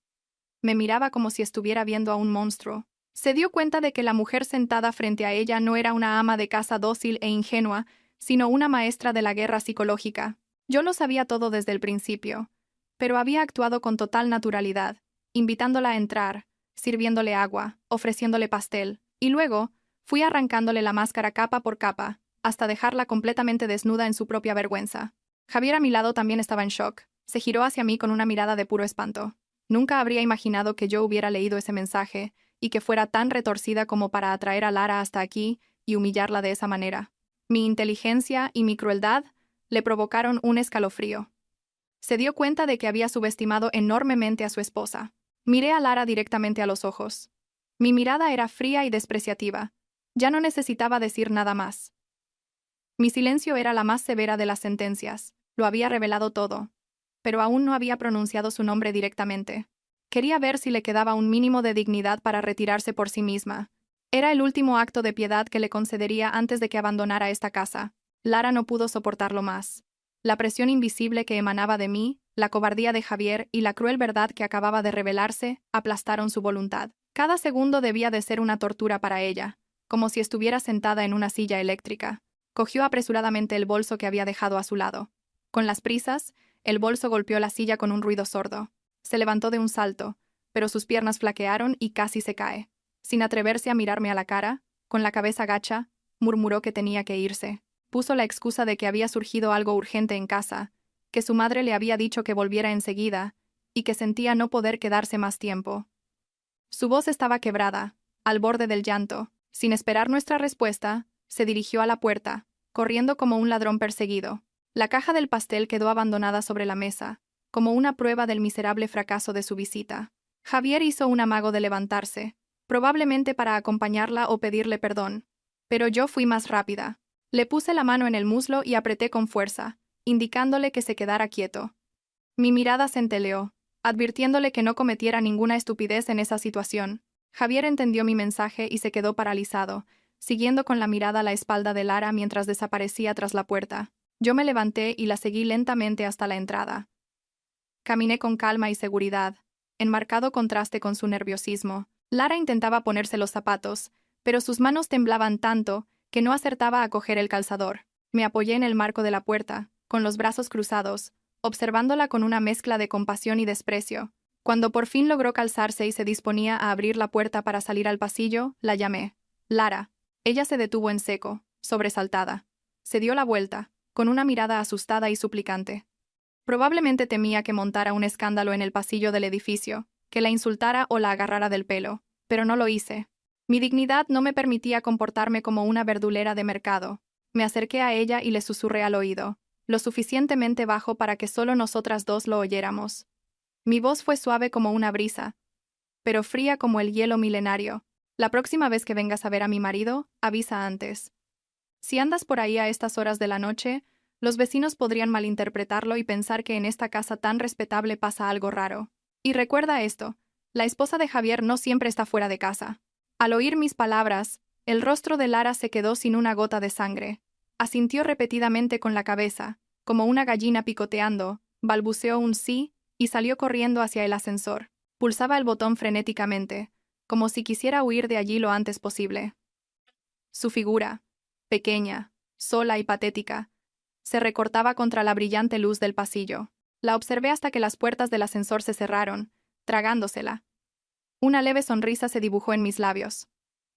Me miraba como si estuviera viendo a un monstruo. Se dio cuenta de que la mujer sentada frente a ella no era una ama de casa dócil e ingenua, sino una maestra de la guerra psicológica. Yo lo sabía todo desde el principio, pero había actuado con total naturalidad, invitándola a entrar, sirviéndole agua, ofreciéndole pastel, y luego fui arrancándole la máscara capa por capa, hasta dejarla completamente desnuda en su propia vergüenza. Javier a mi lado también estaba en shock. Se giró hacia mí con una mirada de puro espanto. Nunca habría imaginado que yo hubiera leído ese mensaje y que fuera tan retorcida como para atraer a Lara hasta aquí y humillarla de esa manera. Mi inteligencia y mi crueldad le provocaron un escalofrío. Se dio cuenta de que había subestimado enormemente a su esposa. Miré a Lara directamente a los ojos. Mi mirada era fría y despreciativa. Ya no necesitaba decir nada más. Mi silencio era la más severa de las sentencias. Lo había revelado todo. Pero aún no había pronunciado su nombre directamente. Quería ver si le quedaba un mínimo de dignidad para retirarse por sí misma. Era el último acto de piedad que le concedería antes de que abandonara esta casa. Lara no pudo soportarlo más. La presión invisible que emanaba de mí, la cobardía de Javier y la cruel verdad que acababa de revelarse, aplastaron su voluntad. Cada segundo debía de ser una tortura para ella, como si estuviera sentada en una silla eléctrica. Cogió apresuradamente el bolso que había dejado a su lado. Con las prisas, el bolso golpeó la silla con un ruido sordo. Se levantó de un salto, pero sus piernas flaquearon y casi se cae. Sin atreverse a mirarme a la cara, con la cabeza gacha, murmuró que tenía que irse. Puso la excusa de que había surgido algo urgente en casa, que su madre le había dicho que volviera enseguida, y que sentía no poder quedarse más tiempo. Su voz estaba quebrada, al borde del llanto. Sin esperar nuestra respuesta, se dirigió a la puerta, corriendo como un ladrón perseguido. La caja del pastel quedó abandonada sobre la mesa, como una prueba del miserable fracaso de su visita. Javier hizo un amago de levantarse, probablemente para acompañarla o pedirle perdón. Pero yo fui más rápida. Le puse la mano en el muslo y apreté con fuerza, indicándole que se quedara quieto. Mi mirada centelleó, advirtiéndole que no cometiera ninguna estupidez en esa situación. Javier entendió mi mensaje y se quedó paralizado, siguiendo con la mirada la espalda de Lara mientras desaparecía tras la puerta. Yo me levanté y la seguí lentamente hasta la entrada. Caminé con calma y seguridad, en marcado contraste con su nerviosismo. Lara intentaba ponerse los zapatos, pero sus manos temblaban tanto que no acertaba a coger el calzador. Me apoyé en el marco de la puerta, con los brazos cruzados, observándola con una mezcla de compasión y desprecio. Cuando por fin logró calzarse y se disponía a abrir la puerta para salir al pasillo, la llamé. Lara. Ella se detuvo en seco, sobresaltada. Se dio la vuelta, con una mirada asustada y suplicante. Probablemente temía que montara un escándalo en el pasillo del edificio, que la insultara o la agarrara del pelo, pero no lo hice. Mi dignidad no me permitía comportarme como una verdulera de mercado. Me acerqué a ella y le susurré al oído, lo suficientemente bajo para que solo nosotras dos lo oyéramos. Mi voz fue suave como una brisa, pero fría como el hielo milenario. La próxima vez que vengas a ver a mi marido, avisa antes. Si andas por ahí a estas horas de la noche, los vecinos podrían malinterpretarlo y pensar que en esta casa tan respetable pasa algo raro. Y recuerda esto, la esposa de Javier no siempre está fuera de casa. Al oír mis palabras, el rostro de Lara se quedó sin una gota de sangre. Asintió repetidamente con la cabeza, como una gallina picoteando, balbuceó un sí y salió corriendo hacia el ascensor. Pulsaba el botón frenéticamente, como si quisiera huir de allí lo antes posible. Su figura, pequeña, sola y patética, se recortaba contra la brillante luz del pasillo. La observé hasta que las puertas del ascensor se cerraron, tragándosela. Una leve sonrisa se dibujó en mis labios.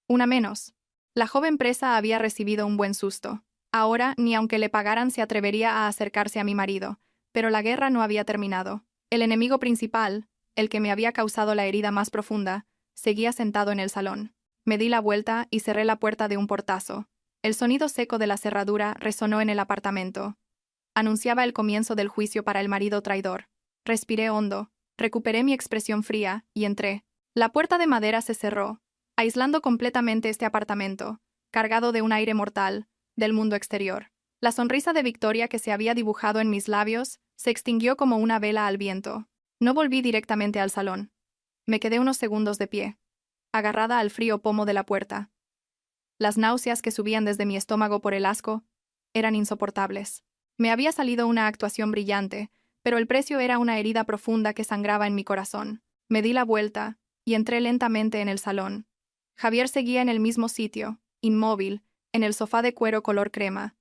Una menos. La joven presa había recibido un buen susto. Ahora, ni aunque le pagaran se atrevería a acercarse a mi marido, pero la guerra no había terminado. El enemigo principal, el que me había causado la herida más profunda, seguía sentado en el salón. Me di la vuelta y cerré la puerta de un portazo. El sonido seco de la cerradura resonó en el apartamento. Anunciaba el comienzo del juicio para el marido traidor. Respiré hondo, recuperé mi expresión fría y entré. La puerta de madera se cerró, aislando completamente este apartamento, cargado de un aire mortal, del mundo exterior. La sonrisa de victoria que se había dibujado en mis labios se extinguió como una vela al viento. No volví directamente al salón. Me quedé unos segundos de pie, agarrada al frío pomo de la puerta. Las náuseas que subían desde mi estómago por el asco eran insoportables. Me había salido una actuación brillante, pero el precio era una herida profunda que sangraba en mi corazón. Me di la vuelta y entré lentamente en el salón. Javier seguía en el mismo sitio, inmóvil, en el sofá de cuero color crema.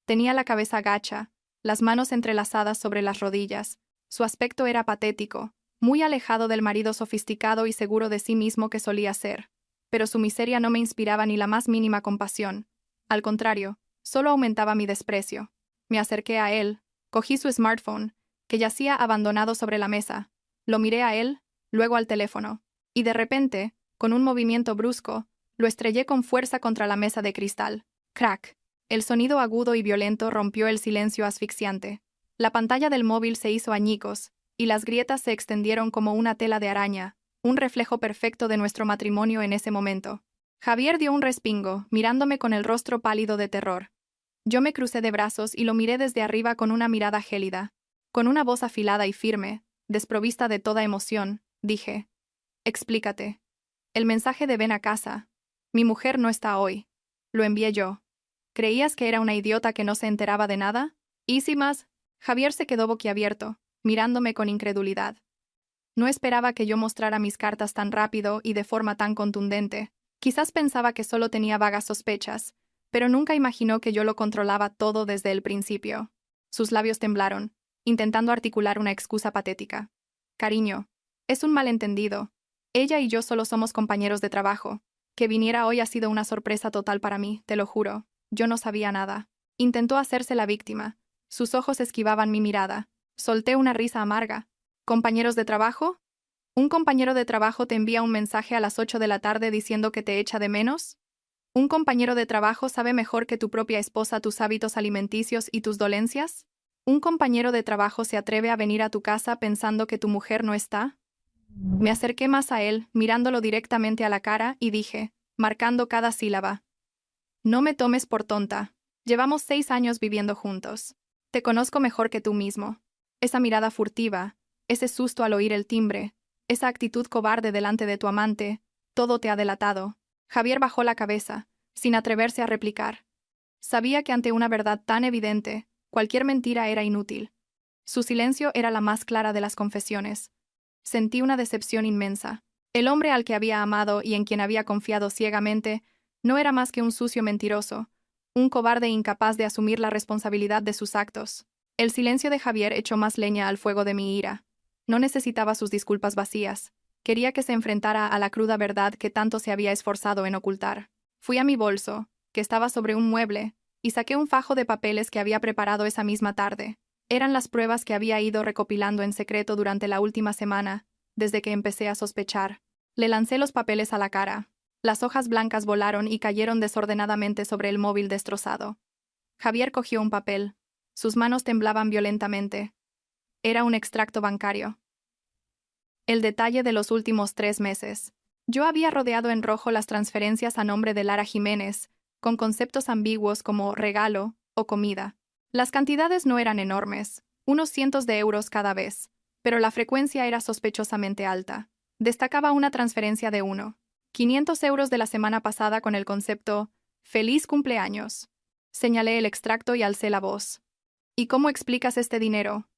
Tenía la cabeza gacha, las manos entrelazadas sobre las rodillas. Su aspecto era patético, muy alejado del marido sofisticado y seguro de sí mismo que solía ser. Pero su miseria no me inspiraba ni la más mínima compasión. Al contrario, solo aumentaba mi desprecio. Me acerqué a él, cogí su smartphone, que yacía abandonado sobre la mesa. Lo miré a él, luego al teléfono, y de repente, con un movimiento brusco, lo estrellé con fuerza contra la mesa de cristal. ¡Crack! El sonido agudo y violento rompió el silencio asfixiante. La pantalla del móvil se hizo añicos, y las grietas se extendieron como una tela de araña, un reflejo perfecto de nuestro matrimonio en ese momento. Javier dio un respingo, mirándome con el rostro pálido de terror. Yo me crucé de brazos y lo miré desde arriba con una mirada gélida. Con una voz afilada y firme, desprovista de toda emoción, dije: «Explícate. El mensaje de ven a casa. Mi mujer no está hoy. Lo envié yo. ¿Creías que era una idiota que no se enteraba de nada? ¿Y si más?» Javier se quedó boquiabierto, mirándome con incredulidad. No esperaba que yo mostrara mis cartas tan rápido y de forma tan contundente. Quizás pensaba que solo tenía vagas sospechas, pero nunca imaginó que yo lo controlaba todo desde el principio. Sus labios temblaron, intentando articular una excusa patética. «Cariño, Es un malentendido. Ella y yo solo somos compañeros de trabajo. Que viniera hoy ha sido una sorpresa total para mí, te lo juro. Yo no sabía nada. Intentó hacerse la víctima. Sus ojos esquivaban mi mirada. Solté una risa amarga. ¿Compañeros de trabajo? ¿Un compañero de trabajo te envía un mensaje a las 8 de la tarde diciendo que te echa de menos? ¿Un compañero de trabajo sabe mejor que tu propia esposa tus hábitos alimenticios y tus dolencias? ¿Un compañero de trabajo se atreve a venir a tu casa pensando que tu mujer no está? Me acerqué más a él, mirándolo directamente a la cara, y dije, marcando cada sílaba: no me tomes por tonta. Llevamos 6 años viviendo juntos. Te conozco mejor que tú mismo. Esa mirada furtiva, ese susto al oír el timbre, esa actitud cobarde delante de tu amante, todo te ha delatado. Javier bajó la cabeza, sin atreverse a replicar. Sabía que ante una verdad tan evidente, cualquier mentira era inútil. Su silencio era la más clara de las confesiones. Sentí una decepción inmensa. El hombre al que había amado y en quien había confiado ciegamente no era más que un sucio mentiroso, un cobarde incapaz de asumir la responsabilidad de sus actos. El silencio de Javier echó más leña al fuego de mi ira. No necesitaba sus disculpas vacías. Quería que se enfrentara a la cruda verdad que tanto se había esforzado en ocultar. Fui a mi bolso, que estaba sobre un mueble, y saqué un fajo de papeles que había preparado esa misma tarde. Eran las pruebas que había ido recopilando en secreto durante la última semana, desde que empecé a sospechar. Le lancé los papeles a la cara. Las hojas blancas volaron y cayeron desordenadamente sobre el móvil destrozado. Javier cogió un papel. Sus manos temblaban violentamente. Era un extracto bancario. El detalle de los últimos 3 meses. Yo había rodeado en rojo las transferencias a nombre de Lara Jiménez, con conceptos ambiguos como regalo o comida. Las cantidades no eran enormes, unos cientos de euros cada vez, pero la frecuencia era sospechosamente alta. Destacaba una transferencia de 500 euros de la semana pasada con el concepto «Feliz cumpleaños». Señalé el extracto y alcé la voz. ¿Y cómo explicas este dinero?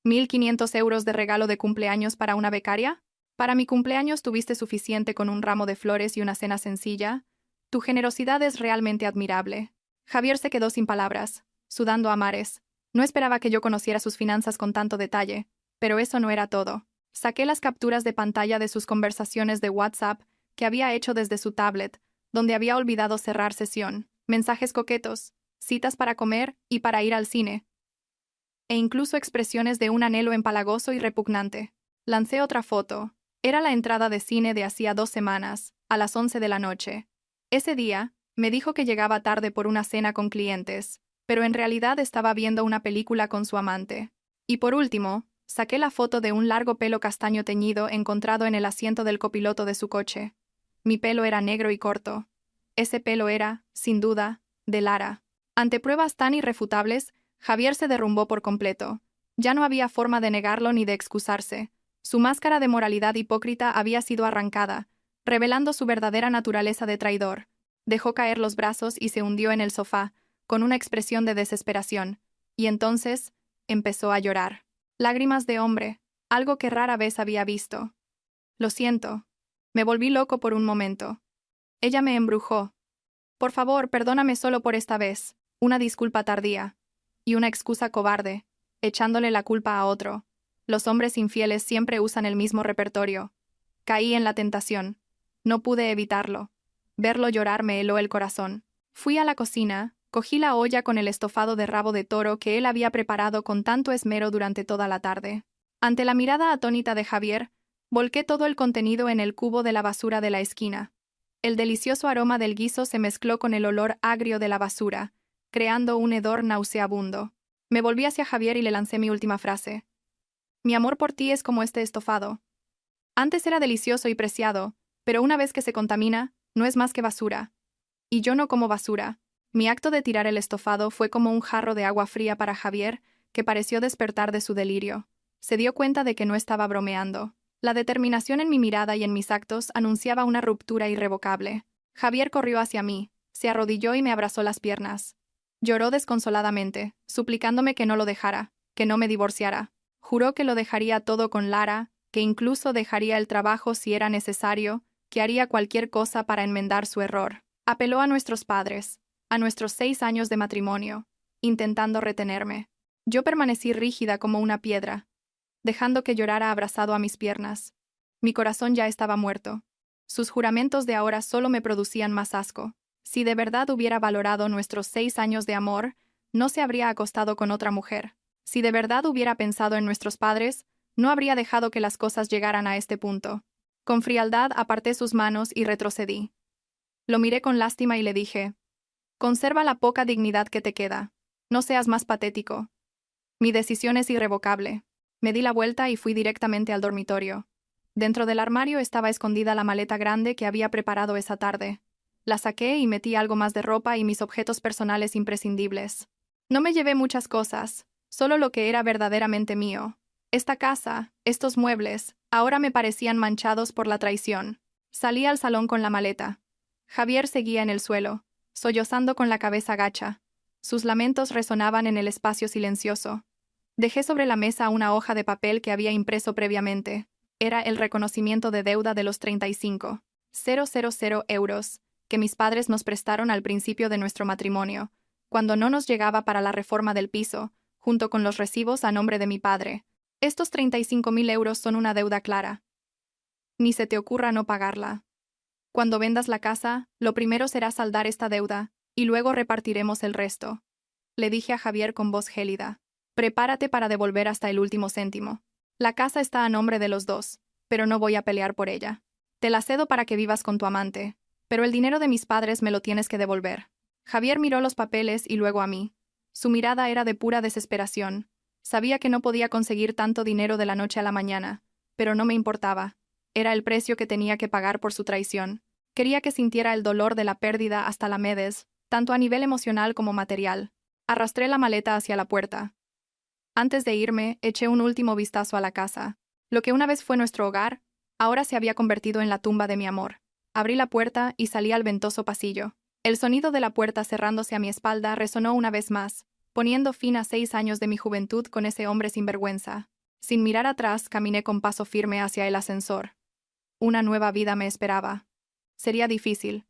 ¿1.500 euros de regalo de cumpleaños para una becaria? Para mi cumpleaños tuviste suficiente con un ramo de flores y una cena sencilla. Tu generosidad es realmente admirable. Javier se quedó sin palabras, sudando a mares. No esperaba que yo conociera sus finanzas con tanto detalle, pero eso no era todo. Saqué las capturas de pantalla de sus conversaciones de WhatsApp que había hecho desde su tablet, donde había olvidado cerrar sesión, mensajes coquetos, citas para comer y para ir al cine, e incluso expresiones de un anhelo empalagoso y repugnante. Lancé otra foto. Era la entrada de cine de hacía 2 semanas, a las 11 de la noche. Ese día, me dijo que llegaba tarde por una cena con clientes, pero en realidad estaba viendo una película con su amante. Y por último, saqué la foto de un largo pelo castaño teñido encontrado en el asiento del copiloto de su coche. Mi pelo era negro y corto. Ese pelo era, sin duda, de Lara. Ante pruebas tan irrefutables, Javier se derrumbó por completo. Ya no había forma de negarlo ni de excusarse. Su máscara de moralidad hipócrita había sido arrancada, revelando su verdadera naturaleza de traidor. Dejó caer los brazos y se hundió en el sofá, con una expresión de desesperación, y entonces empezó a llorar. Lágrimas de hombre, algo que rara vez había visto. Lo siento. Me volví loco por un momento. Ella me embrujó. Por favor, perdóname solo por esta vez. Una disculpa tardía. Y una excusa cobarde, echándole la culpa a otro. Los hombres infieles siempre usan el mismo repertorio. Caí en la tentación. No pude evitarlo. Verlo llorar me heló el corazón. Fui a la cocina, cogí la olla con el estofado de rabo de toro que él había preparado con tanto esmero durante toda la tarde. Ante la mirada atónita de Javier, volqué todo el contenido en el cubo de la basura de la esquina. El delicioso aroma del guiso se mezcló con el olor agrio de la basura, creando un hedor nauseabundo. Me volví hacia Javier y le lancé mi última frase. Mi amor por ti es como este estofado. Antes era delicioso y preciado, pero una vez que se contamina, no es más que basura. Y yo no como basura. Mi acto de tirar el estofado fue como un jarro de agua fría para Javier, que pareció despertar de su delirio. Se dio cuenta de que no estaba bromeando. La determinación en mi mirada y en mis actos anunciaba una ruptura irrevocable. Javier corrió hacia mí, se arrodilló y me abrazó las piernas. Lloró desconsoladamente, suplicándome que no lo dejara, que no me divorciara. Juró que lo dejaría todo con Lara, que incluso dejaría el trabajo si era necesario, que haría cualquier cosa para enmendar su error. Apeló a nuestros padres, a nuestros 6 años de matrimonio, intentando retenerme. Yo permanecí rígida como una piedra, dejando que llorara abrazado a mis piernas. Mi corazón ya estaba muerto. Sus juramentos de ahora solo me producían más asco. Si de verdad hubiera valorado nuestros 6 años de amor, no se habría acostado con otra mujer. Si de verdad hubiera pensado en nuestros padres, no habría dejado que las cosas llegaran a este punto. Con frialdad aparté sus manos y retrocedí. Lo miré con lástima y le dije: «Conserva la poca dignidad que te queda. No seas más patético. Mi decisión es irrevocable». Me di la vuelta y fui directamente al dormitorio. Dentro del armario estaba escondida la maleta grande que había preparado esa tarde. La saqué y metí algo más de ropa y mis objetos personales imprescindibles. No me llevé muchas cosas, solo lo que era verdaderamente mío. Esta casa, estos muebles, ahora me parecían manchados por la traición. Salí al salón con la maleta. Javier seguía en el suelo, sollozando con la cabeza gacha. Sus lamentos resonaban en el espacio silencioso. Dejé sobre la mesa una hoja de papel que había impreso previamente. Era el reconocimiento de deuda de los 35,000 euros que mis padres nos prestaron al principio de nuestro matrimonio, cuando no nos llegaba para la reforma del piso, junto con los recibos a nombre de mi padre. Estos 35.000 euros son una deuda clara. Ni se te ocurra no pagarla. Cuando vendas la casa, lo primero será saldar esta deuda, y luego repartiremos el resto. Le dije a Javier con voz gélida. Prepárate para devolver hasta el último céntimo. La casa está a nombre de los dos, pero no voy a pelear por ella. Te la cedo para que vivas con tu amante, pero el dinero de mis padres me lo tienes que devolver. Javier miró los papeles y luego a mí. Su mirada era de pura desesperación. Sabía que no podía conseguir tanto dinero de la noche a la mañana, pero no me importaba. Era el precio que tenía que pagar por su traición. Quería que sintiera el dolor de la pérdida hasta la médez, tanto a nivel emocional como material. Arrastré la maleta hacia la puerta. Antes de irme, eché un último vistazo a la casa. Lo que una vez fue nuestro hogar, ahora se había convertido en la tumba de mi amor. Abrí la puerta y salí al ventoso pasillo. El sonido de la puerta cerrándose a mi espalda resonó una vez más, poniendo fin a 6 años de mi juventud con ese hombre sinvergüenza. Sin mirar atrás, caminé con paso firme hacia el ascensor. Una nueva vida me esperaba. Sería difícil,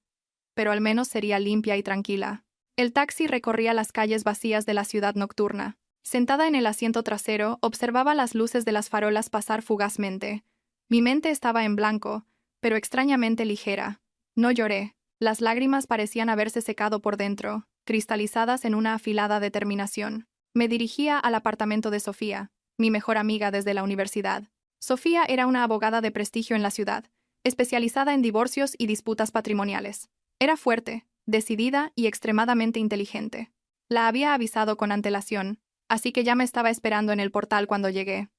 pero al menos sería limpia y tranquila. El taxi recorría las calles vacías de la ciudad nocturna. Sentada en el asiento trasero, observaba las luces de las farolas pasar fugazmente. Mi mente estaba en blanco, pero extrañamente ligera. No lloré. Las lágrimas parecían haberse secado por dentro, cristalizadas en una afilada determinación. Me dirigía al apartamento de Sofía, mi mejor amiga desde la universidad. Sofía era una abogada de prestigio en la ciudad, especializada en divorcios y disputas patrimoniales. Era fuerte, decidida y extremadamente inteligente. La había avisado con antelación, así que ya me estaba esperando en el portal cuando llegué.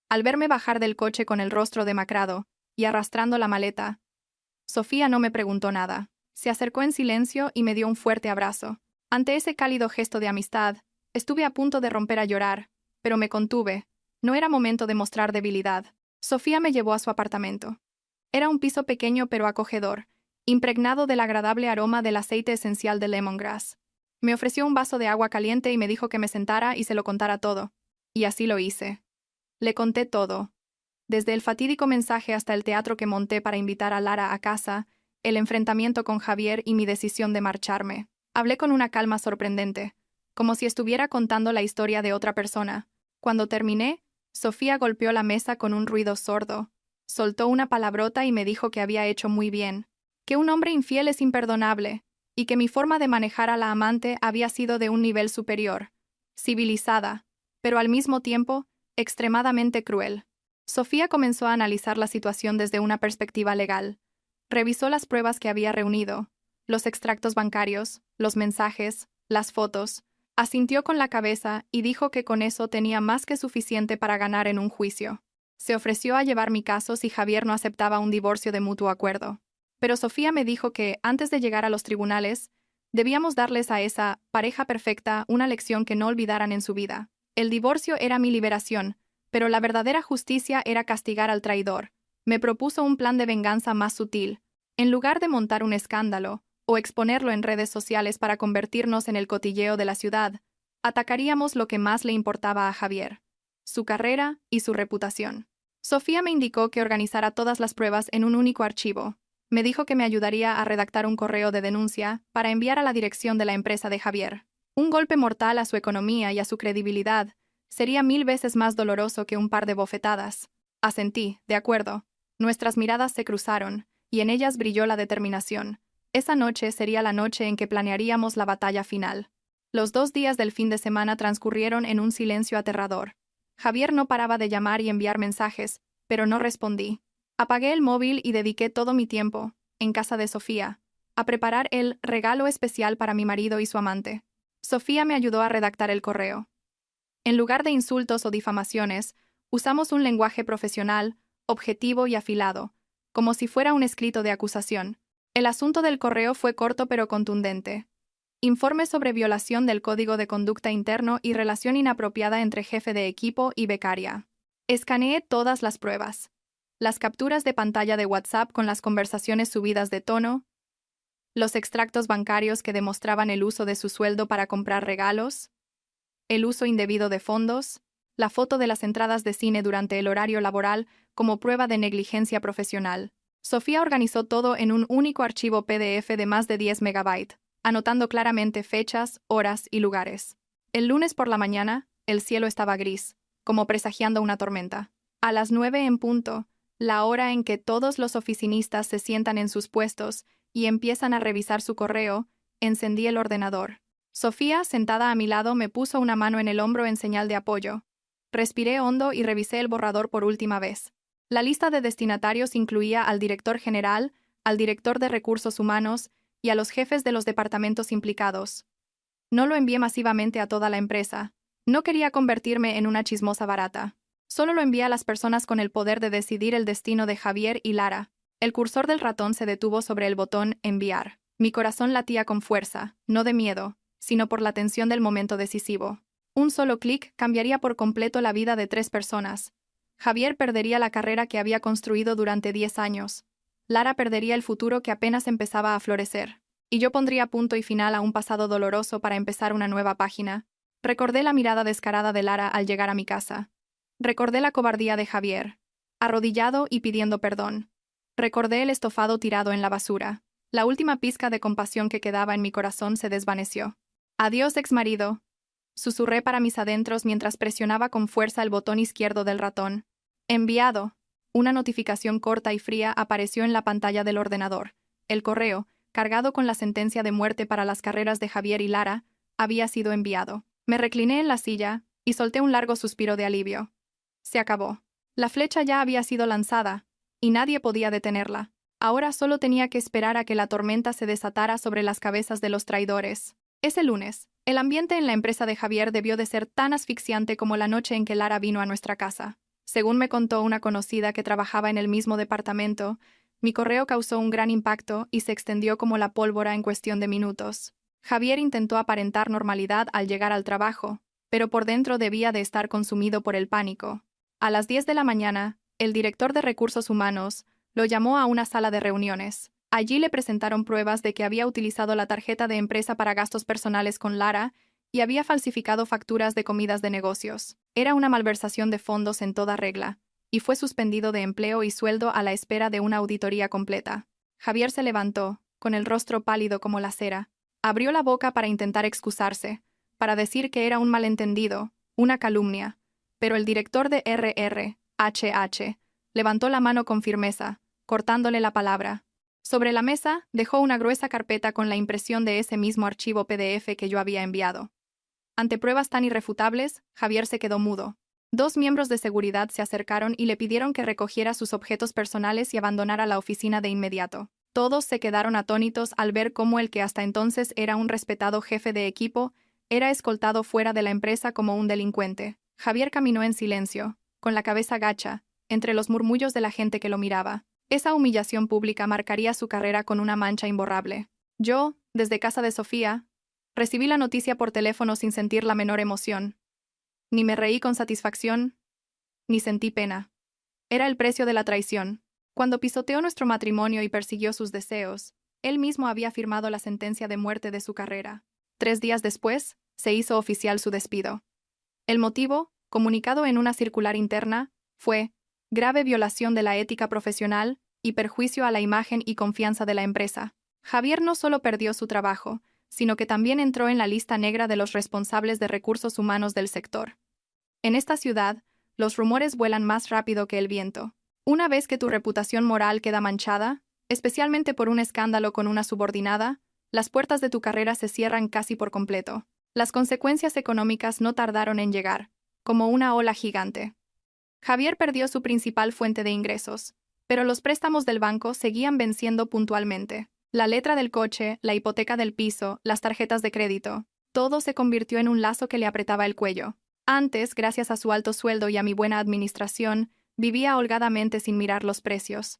Al verme bajar del coche con el rostro demacrado y arrastrando la maleta, Sofía no me preguntó nada. Se acercó en silencio y me dio un fuerte abrazo. Ante ese cálido gesto de amistad, estuve a punto de romper a llorar, pero me contuve. No era momento de mostrar debilidad. Sofía me llevó a su apartamento. Era un piso pequeño pero acogedor, impregnado del agradable aroma del aceite esencial de lemongrass. Me ofreció un vaso de agua caliente y me dijo que me sentara y se lo contara todo. Y así lo hice. Le conté todo. Desde el fatídico mensaje hasta el teatro que monté para invitar a Lara a casa, el enfrentamiento con Javier y mi decisión de marcharme. Hablé con una calma sorprendente, como si estuviera contando la historia de otra persona. Cuando terminé, Sofía golpeó la mesa con un ruido sordo. Soltó una palabrota y me dijo que había hecho muy bien, que un hombre infiel es imperdonable, y que mi forma de manejar a la amante había sido de un nivel superior, civilizada, pero al mismo tiempo, extremadamente cruel. Sofía comenzó a analizar la situación desde una perspectiva legal. Revisó las pruebas que había reunido, los extractos bancarios, los mensajes, las fotos, asintió con la cabeza y dijo que con eso tenía más que suficiente para ganar en un juicio. Se ofreció a llevar mi caso si Javier no aceptaba un divorcio de mutuo acuerdo. Pero Sofía me dijo que, antes de llegar a los tribunales, debíamos darles a esa pareja perfecta una lección que no olvidaran en su vida. El divorcio era mi liberación, pero la verdadera justicia era castigar al traidor. Me propuso un plan de venganza más sutil. En lugar de montar un escándalo, o exponerlo en redes sociales para convertirnos en el cotilleo de la ciudad, atacaríamos lo que más le importaba a Javier: su carrera y su reputación. Sofía me indicó que organizara todas las pruebas en un único archivo. Me dijo que me ayudaría a redactar un correo de denuncia para enviar a la dirección de la empresa de Javier. Un golpe mortal a su economía y a su credibilidad sería 1000 veces más doloroso que un par de bofetadas. Asentí, de acuerdo. Nuestras miradas se cruzaron, y en ellas brilló la determinación. Esa noche sería la noche en que planearíamos la batalla final. Los 2 días del fin de semana transcurrieron en un silencio aterrador. Javier no paraba de llamar y enviar mensajes, pero no respondí. Apagué el móvil y dediqué todo mi tiempo, en casa de Sofía, a preparar el regalo especial para mi marido y su amante. Sofía me ayudó a redactar el correo. En lugar de insultos o difamaciones, usamos un lenguaje profesional, objetivo y afilado, como si fuera un escrito de acusación. El asunto del correo fue corto pero contundente. Informe sobre violación del Código de Conducta Interno y relación inapropiada entre jefe de equipo y becaria. Escaneé todas las pruebas. Las capturas de pantalla de WhatsApp con las conversaciones subidas de tono, los extractos bancarios que demostraban el uso de su sueldo para comprar regalos, el uso indebido de fondos, la foto de las entradas de cine durante el horario laboral como prueba de negligencia profesional. Sofía organizó todo en un único archivo PDF de más de 10 megabytes, anotando claramente fechas, horas y lugares. El lunes por la mañana, el cielo estaba gris, como presagiando una tormenta. A las 9 en punto, la hora en que todos los oficinistas se sientan en sus puestos y empiezan a revisar su correo, encendí el ordenador. Sofía, sentada a mi lado, me puso una mano en el hombro en señal de apoyo. Respiré hondo y revisé el borrador por última vez. La lista de destinatarios incluía al director general, al director de recursos humanos y a los jefes de los departamentos implicados. No lo envié masivamente a toda la empresa. No quería convertirme en una chismosa barata. Solo lo envié a las personas con el poder de decidir el destino de Javier y Lara. El cursor del ratón se detuvo sobre el botón Enviar. Mi corazón latía con fuerza, no de miedo, sino por la tensión del momento decisivo. Un solo clic cambiaría por completo la vida de 3 personas. Javier perdería la carrera que había construido durante 10 años. Lara perdería el futuro que apenas empezaba a florecer. Y yo pondría punto y final a un pasado doloroso para empezar una nueva página. Recordé la mirada descarada de Lara al llegar a mi casa. Recordé la cobardía de Javier, arrodillado y pidiendo perdón. Recordé el estofado tirado en la basura. La última pizca de compasión que quedaba en mi corazón se desvaneció. Adiós, exmarido. Susurré para mis adentros mientras presionaba con fuerza el botón izquierdo del ratón. Enviado. Una notificación corta y fría apareció en la pantalla del ordenador. El correo, cargado con la sentencia de muerte para las carreras de Javier y Lara, había sido enviado. Me recliné en la silla y solté un largo suspiro de alivio. Se acabó. La flecha ya había sido lanzada, y nadie podía detenerla. Ahora solo tenía que esperar a que la tormenta se desatara sobre las cabezas de los traidores. Ese lunes, el ambiente en la empresa de Javier debió de ser tan asfixiante como la noche en que Lara vino a nuestra casa. Según me contó una conocida que trabajaba en el mismo departamento, mi correo causó un gran impacto y se extendió como la pólvora en cuestión de minutos. Javier intentó aparentar normalidad al llegar al trabajo, pero por dentro debía de estar consumido por el pánico. A las 10 de la mañana, el director de recursos humanos lo llamó a una sala de reuniones. Allí le presentaron pruebas de que había utilizado la tarjeta de empresa para gastos personales con Lara y había falsificado facturas de comidas de negocios. Era una malversación de fondos en toda regla, y fue suspendido de empleo y sueldo a la espera de una auditoría completa. Javier se levantó, con el rostro pálido como la cera. Abrió la boca para intentar excusarse, para decir que era un malentendido, una calumnia, pero el director de RRHH levantó la mano con firmeza, cortándole la palabra. Sobre la mesa, dejó una gruesa carpeta con la impresión de ese mismo archivo PDF que yo había enviado. Ante pruebas tan irrefutables, Javier se quedó mudo. 2 miembros de seguridad se acercaron y le pidieron que recogiera sus objetos personales y abandonara la oficina de inmediato. Todos se quedaron atónitos al ver cómo el que hasta entonces era un respetado jefe de equipo era escoltado fuera de la empresa como un delincuente. Javier caminó en silencio, con la cabeza gacha, entre los murmullos de la gente que lo miraba. Esa humillación pública marcaría su carrera con una mancha imborrable. Yo, desde casa de Sofía, recibí la noticia por teléfono sin sentir la menor emoción. Ni me reí con satisfacción, ni sentí pena. Era el precio de la traición. Cuando pisoteó nuestro matrimonio y persiguió sus deseos, él mismo había firmado la sentencia de muerte de su carrera. 3 días después, se hizo oficial su despido. El motivo, comunicado en una circular interna, fue grave violación de la ética profesional y perjuicio a la imagen y confianza de la empresa. Javier no solo perdió su trabajo, sino que también entró en la lista negra de los responsables de recursos humanos del sector. En esta ciudad, los rumores vuelan más rápido que el viento. Una vez que tu reputación moral queda manchada, especialmente por un escándalo con una subordinada, las puertas de tu carrera se cierran casi por completo. Las consecuencias económicas no tardaron en llegar, como una ola gigante. Javier perdió su principal fuente de ingresos, pero los préstamos del banco seguían venciendo puntualmente. La letra del coche, la hipoteca del piso, las tarjetas de crédito, todo se convirtió en un lazo que le apretaba el cuello. Antes, gracias a su alto sueldo y a mi buena administración, vivía holgadamente sin mirar los precios.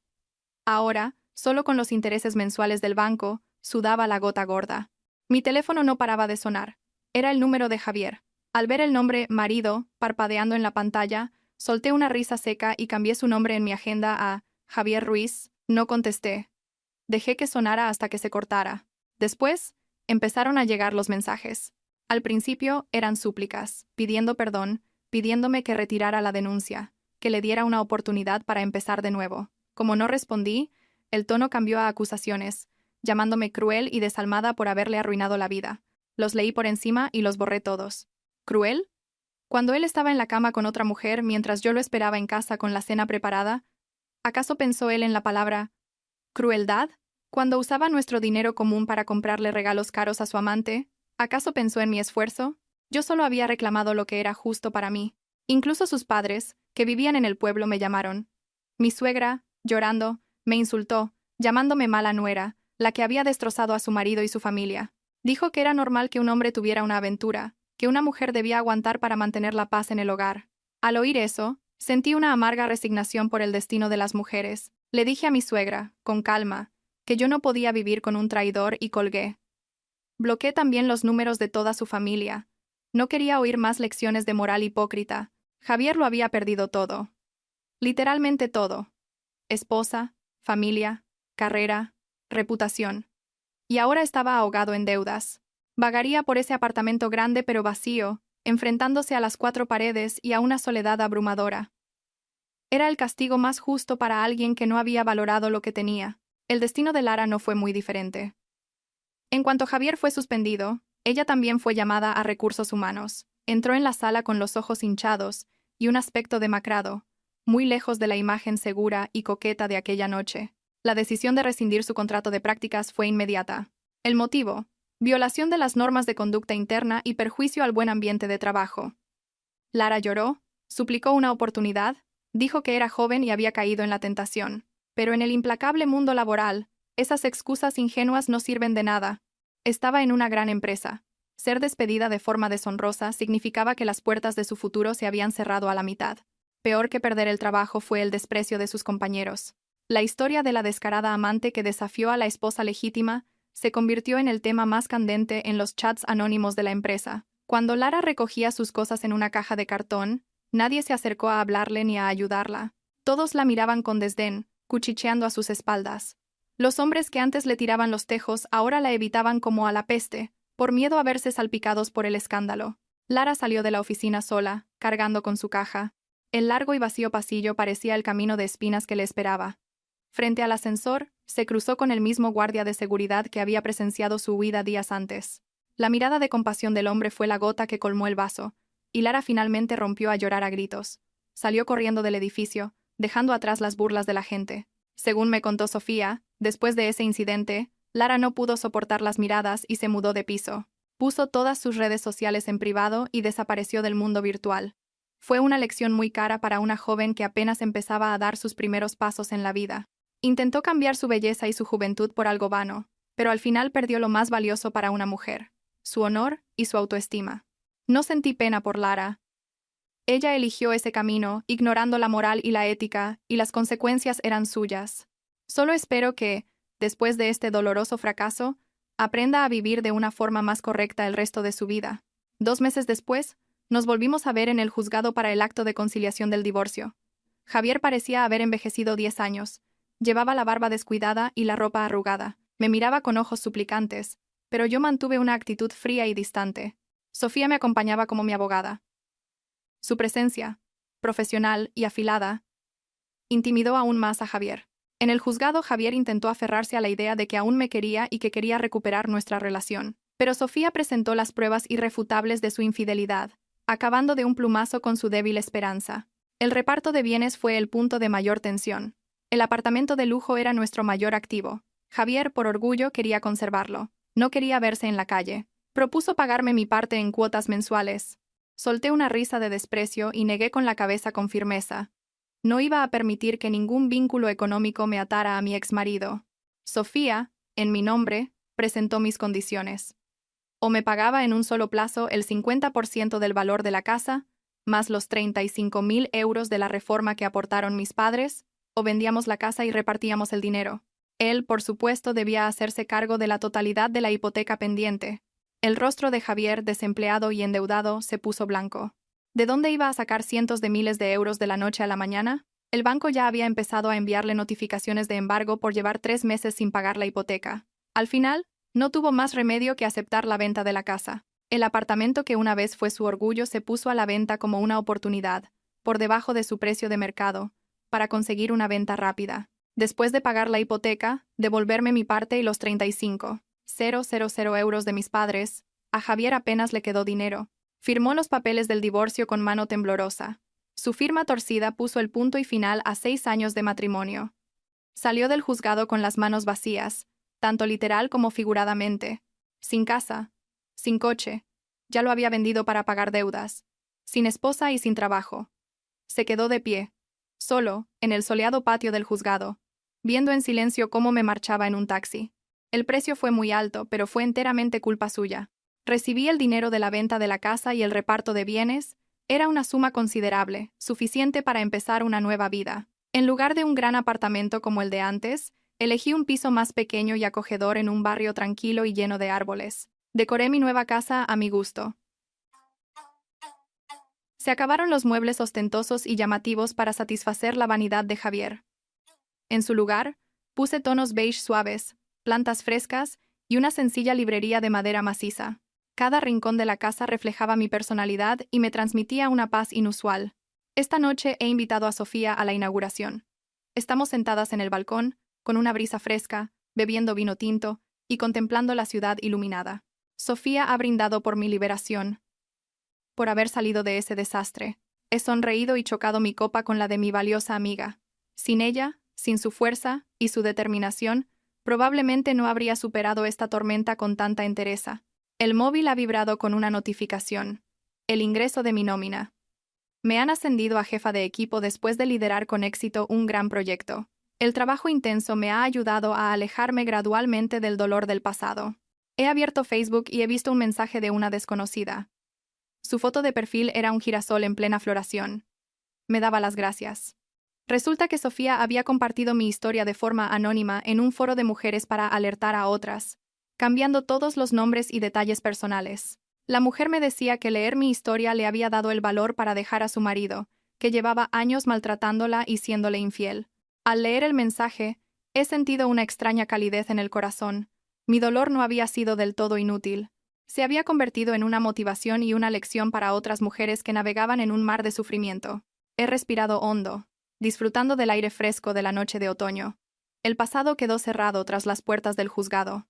Ahora, solo con los intereses mensuales del banco, sudaba la gota gorda. Mi teléfono no paraba de sonar. Era el número de Javier. Al ver el nombre marido parpadeando en la pantalla, solté una risa seca y cambié su nombre en mi agenda a Javier Ruiz. No contesté. Dejé que sonara hasta que se cortara. Después, empezaron a llegar los mensajes. Al principio eran súplicas, pidiendo perdón, pidiéndome que retirara la denuncia, que le diera una oportunidad para empezar de nuevo. Como no respondí, el tono cambió a acusaciones, llamándome cruel y desalmada por haberle arruinado la vida. Los leí por encima y los borré todos. ¿Cruel? Cuando él estaba en la cama con otra mujer mientras yo lo esperaba en casa con la cena preparada, ¿acaso pensó él en la palabra crueldad? Cuando usaba nuestro dinero común para comprarle regalos caros a su amante, ¿acaso pensó en mi esfuerzo? Yo solo había reclamado lo que era justo para mí. Incluso sus padres, que vivían en el pueblo, me llamaron. Mi suegra, llorando, me insultó, llamándome mala nuera, la que había destrozado a su marido y su familia. Dijo que era normal que un hombre tuviera una aventura, que una mujer debía aguantar para mantener la paz en el hogar. Al oír eso, sentí una amarga resignación por el destino de las mujeres. Le dije a mi suegra, con calma, que yo no podía vivir con un traidor y colgué. Bloqueé también los números de toda su familia. No quería oír más lecciones de moral hipócrita. Javier lo había perdido todo. Literalmente todo. Esposa, familia, carrera, reputación. Y ahora estaba ahogado en deudas. Vagaría por ese apartamento grande pero vacío, enfrentándose a las cuatro paredes y a una soledad abrumadora. Era el castigo más justo para alguien que no había valorado lo que tenía. El destino de Lara no fue muy diferente. En cuanto Javier fue suspendido, ella también fue llamada a recursos humanos. Entró en la sala con los ojos hinchados y un aspecto demacrado, muy lejos de la imagen segura y coqueta de aquella noche. La decisión de rescindir su contrato de prácticas fue inmediata. El motivo: violación de las normas de conducta interna y perjuicio al buen ambiente de trabajo. Lara lloró, suplicó una oportunidad, dijo que era joven y había caído en la tentación. Pero en el implacable mundo laboral, esas excusas ingenuas no sirven de nada. Estaba en una gran empresa. Ser despedida de forma deshonrosa significaba que las puertas de su futuro se habían cerrado a la mitad. Peor que perder el trabajo fue el desprecio de sus compañeros. La historia de la descarada amante que desafió a la esposa legítima se convirtió en el tema más candente en los chats anónimos de la empresa. Cuando Lara recogía sus cosas en una caja de cartón, nadie se acercó a hablarle ni a ayudarla. Todos la miraban con desdén, cuchicheando a sus espaldas. Los hombres que antes le tiraban los tejos ahora la evitaban como a la peste, por miedo a verse salpicados por el escándalo. Lara salió de la oficina sola, cargando con su caja. El largo y vacío pasillo parecía el camino de espinas que le esperaba. Frente al ascensor, se cruzó con el mismo guardia de seguridad que había presenciado su huida días antes. La mirada de compasión del hombre fue la gota que colmó el vaso, y Lara finalmente rompió a llorar a gritos. Salió corriendo del edificio, dejando atrás las burlas de la gente. Según me contó Sofía, después de ese incidente, Lara no pudo soportar las miradas y se mudó de piso. Puso todas sus redes sociales en privado y desapareció del mundo virtual. Fue una lección muy cara para una joven que apenas empezaba a dar sus primeros pasos en la vida. Intentó cambiar su belleza y su juventud por algo vano, pero al final perdió lo más valioso para una mujer: su honor y su autoestima. No sentí pena por Lara. Ella eligió ese camino, ignorando la moral y la ética, y las consecuencias eran suyas. Solo espero que, después de este doloroso fracaso, aprenda a vivir de una forma más correcta el resto de su vida. 2 meses después, nos volvimos a ver en el juzgado para el acto de conciliación del divorcio. Javier parecía haber envejecido 10 años. Llevaba la barba descuidada y la ropa arrugada. Me miraba con ojos suplicantes, pero yo mantuve una actitud fría y distante. Sofía me acompañaba como mi abogada. Su presencia, profesional y afilada, intimidó aún más a Javier. En el juzgado, Javier intentó aferrarse a la idea de que aún me quería y que quería recuperar nuestra relación. Pero Sofía presentó las pruebas irrefutables de su infidelidad, acabando de un plumazo con su débil esperanza. El reparto de bienes fue el punto de mayor tensión. El apartamento de lujo era nuestro mayor activo. Javier, por orgullo, quería conservarlo. No quería verse en la calle. Propuso pagarme mi parte en cuotas mensuales. Solté una risa de desprecio y negué con la cabeza con firmeza. No iba a permitir que ningún vínculo económico me atara a mi exmarido. Sofía, en mi nombre, presentó mis condiciones. O me pagaba en un solo plazo el 50% del valor de la casa, más los 35.000 euros de la reforma que aportaron mis padres, o vendíamos la casa y repartíamos el dinero. Él, por supuesto, debía hacerse cargo de la totalidad de la hipoteca pendiente. El rostro de Javier, desempleado y endeudado, se puso blanco. ¿De dónde iba a sacar cientos de miles de euros de la noche a la mañana? El banco ya había empezado a enviarle notificaciones de embargo por llevar 3 meses sin pagar la hipoteca. Al final, no tuvo más remedio que aceptar la venta de la casa. El apartamento que una vez fue su orgullo se puso a la venta como una oportunidad, por debajo de su precio de mercado, para conseguir una venta rápida. Después de pagar la hipoteca, devolverme mi parte y los 35.000 euros de mis padres, a Javier apenas le quedó dinero. Firmó los papeles del divorcio con mano temblorosa. Su firma torcida puso el punto y final a 6 años de matrimonio. Salió del juzgado con las manos vacías, tanto literal como figuradamente. Sin casa, sin coche, ya lo había vendido para pagar deudas, sin esposa y sin trabajo. Se quedó de pie, solo, en el soleado patio del juzgado, viendo en silencio cómo me marchaba en un taxi. El precio fue muy alto, pero fue enteramente culpa suya. Recibí el dinero de la venta de la casa y el reparto de bienes. Era una suma considerable, suficiente para empezar una nueva vida. En lugar de un gran apartamento como el de antes, elegí un piso más pequeño y acogedor en un barrio tranquilo y lleno de árboles. Decoré mi nueva casa a mi gusto. Se acabaron los muebles ostentosos y llamativos para satisfacer la vanidad de Javier. En su lugar, puse tonos beige suaves, plantas frescas y una sencilla librería de madera maciza. Cada rincón de la casa reflejaba mi personalidad y me transmitía una paz inusual. Esta noche he invitado a Sofía a la inauguración. Estamos sentadas en el balcón, con una brisa fresca, bebiendo vino tinto y contemplando la ciudad iluminada. Sofía ha brindado por mi liberación, por haber salido de ese desastre. He sonreído y chocado mi copa con la de mi valiosa amiga. Sin ella, sin su fuerza y su determinación, probablemente no habría superado esta tormenta con tanta entereza. El móvil ha vibrado con una notificación. El ingreso de mi nómina. Me han ascendido a jefa de equipo después de liderar con éxito un gran proyecto. El trabajo intenso me ha ayudado a alejarme gradualmente del dolor del pasado. He abierto Facebook y he visto un mensaje de una desconocida. Su foto de perfil era un girasol en plena floración. Me daba las gracias. Resulta que Sofía había compartido mi historia de forma anónima en un foro de mujeres para alertar a otras, cambiando todos los nombres y detalles personales. La mujer me decía que leer mi historia le había dado el valor para dejar a su marido, que llevaba años maltratándola y siéndole infiel. Al leer el mensaje, he sentido una extraña calidez en el corazón. Mi dolor no había sido del todo inútil. Se había convertido en una motivación y una lección para otras mujeres que navegaban en un mar de sufrimiento. He respirado hondo, disfrutando del aire fresco de la noche de otoño. El pasado quedó cerrado tras las puertas del juzgado.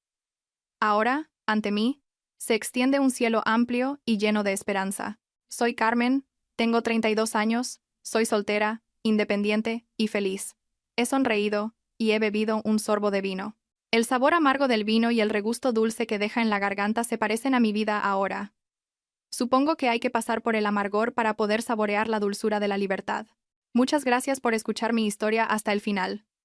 Ahora, ante mí, se extiende un cielo amplio y lleno de esperanza. Soy Carmen, tengo 32 años, soy soltera, independiente y feliz. He sonreído y he bebido un sorbo de vino. El sabor amargo del vino y el regusto dulce que deja en la garganta se parecen a mi vida ahora. Supongo que hay que pasar por el amargor para poder saborear la dulzura de la libertad. Muchas gracias por escuchar mi historia hasta el final.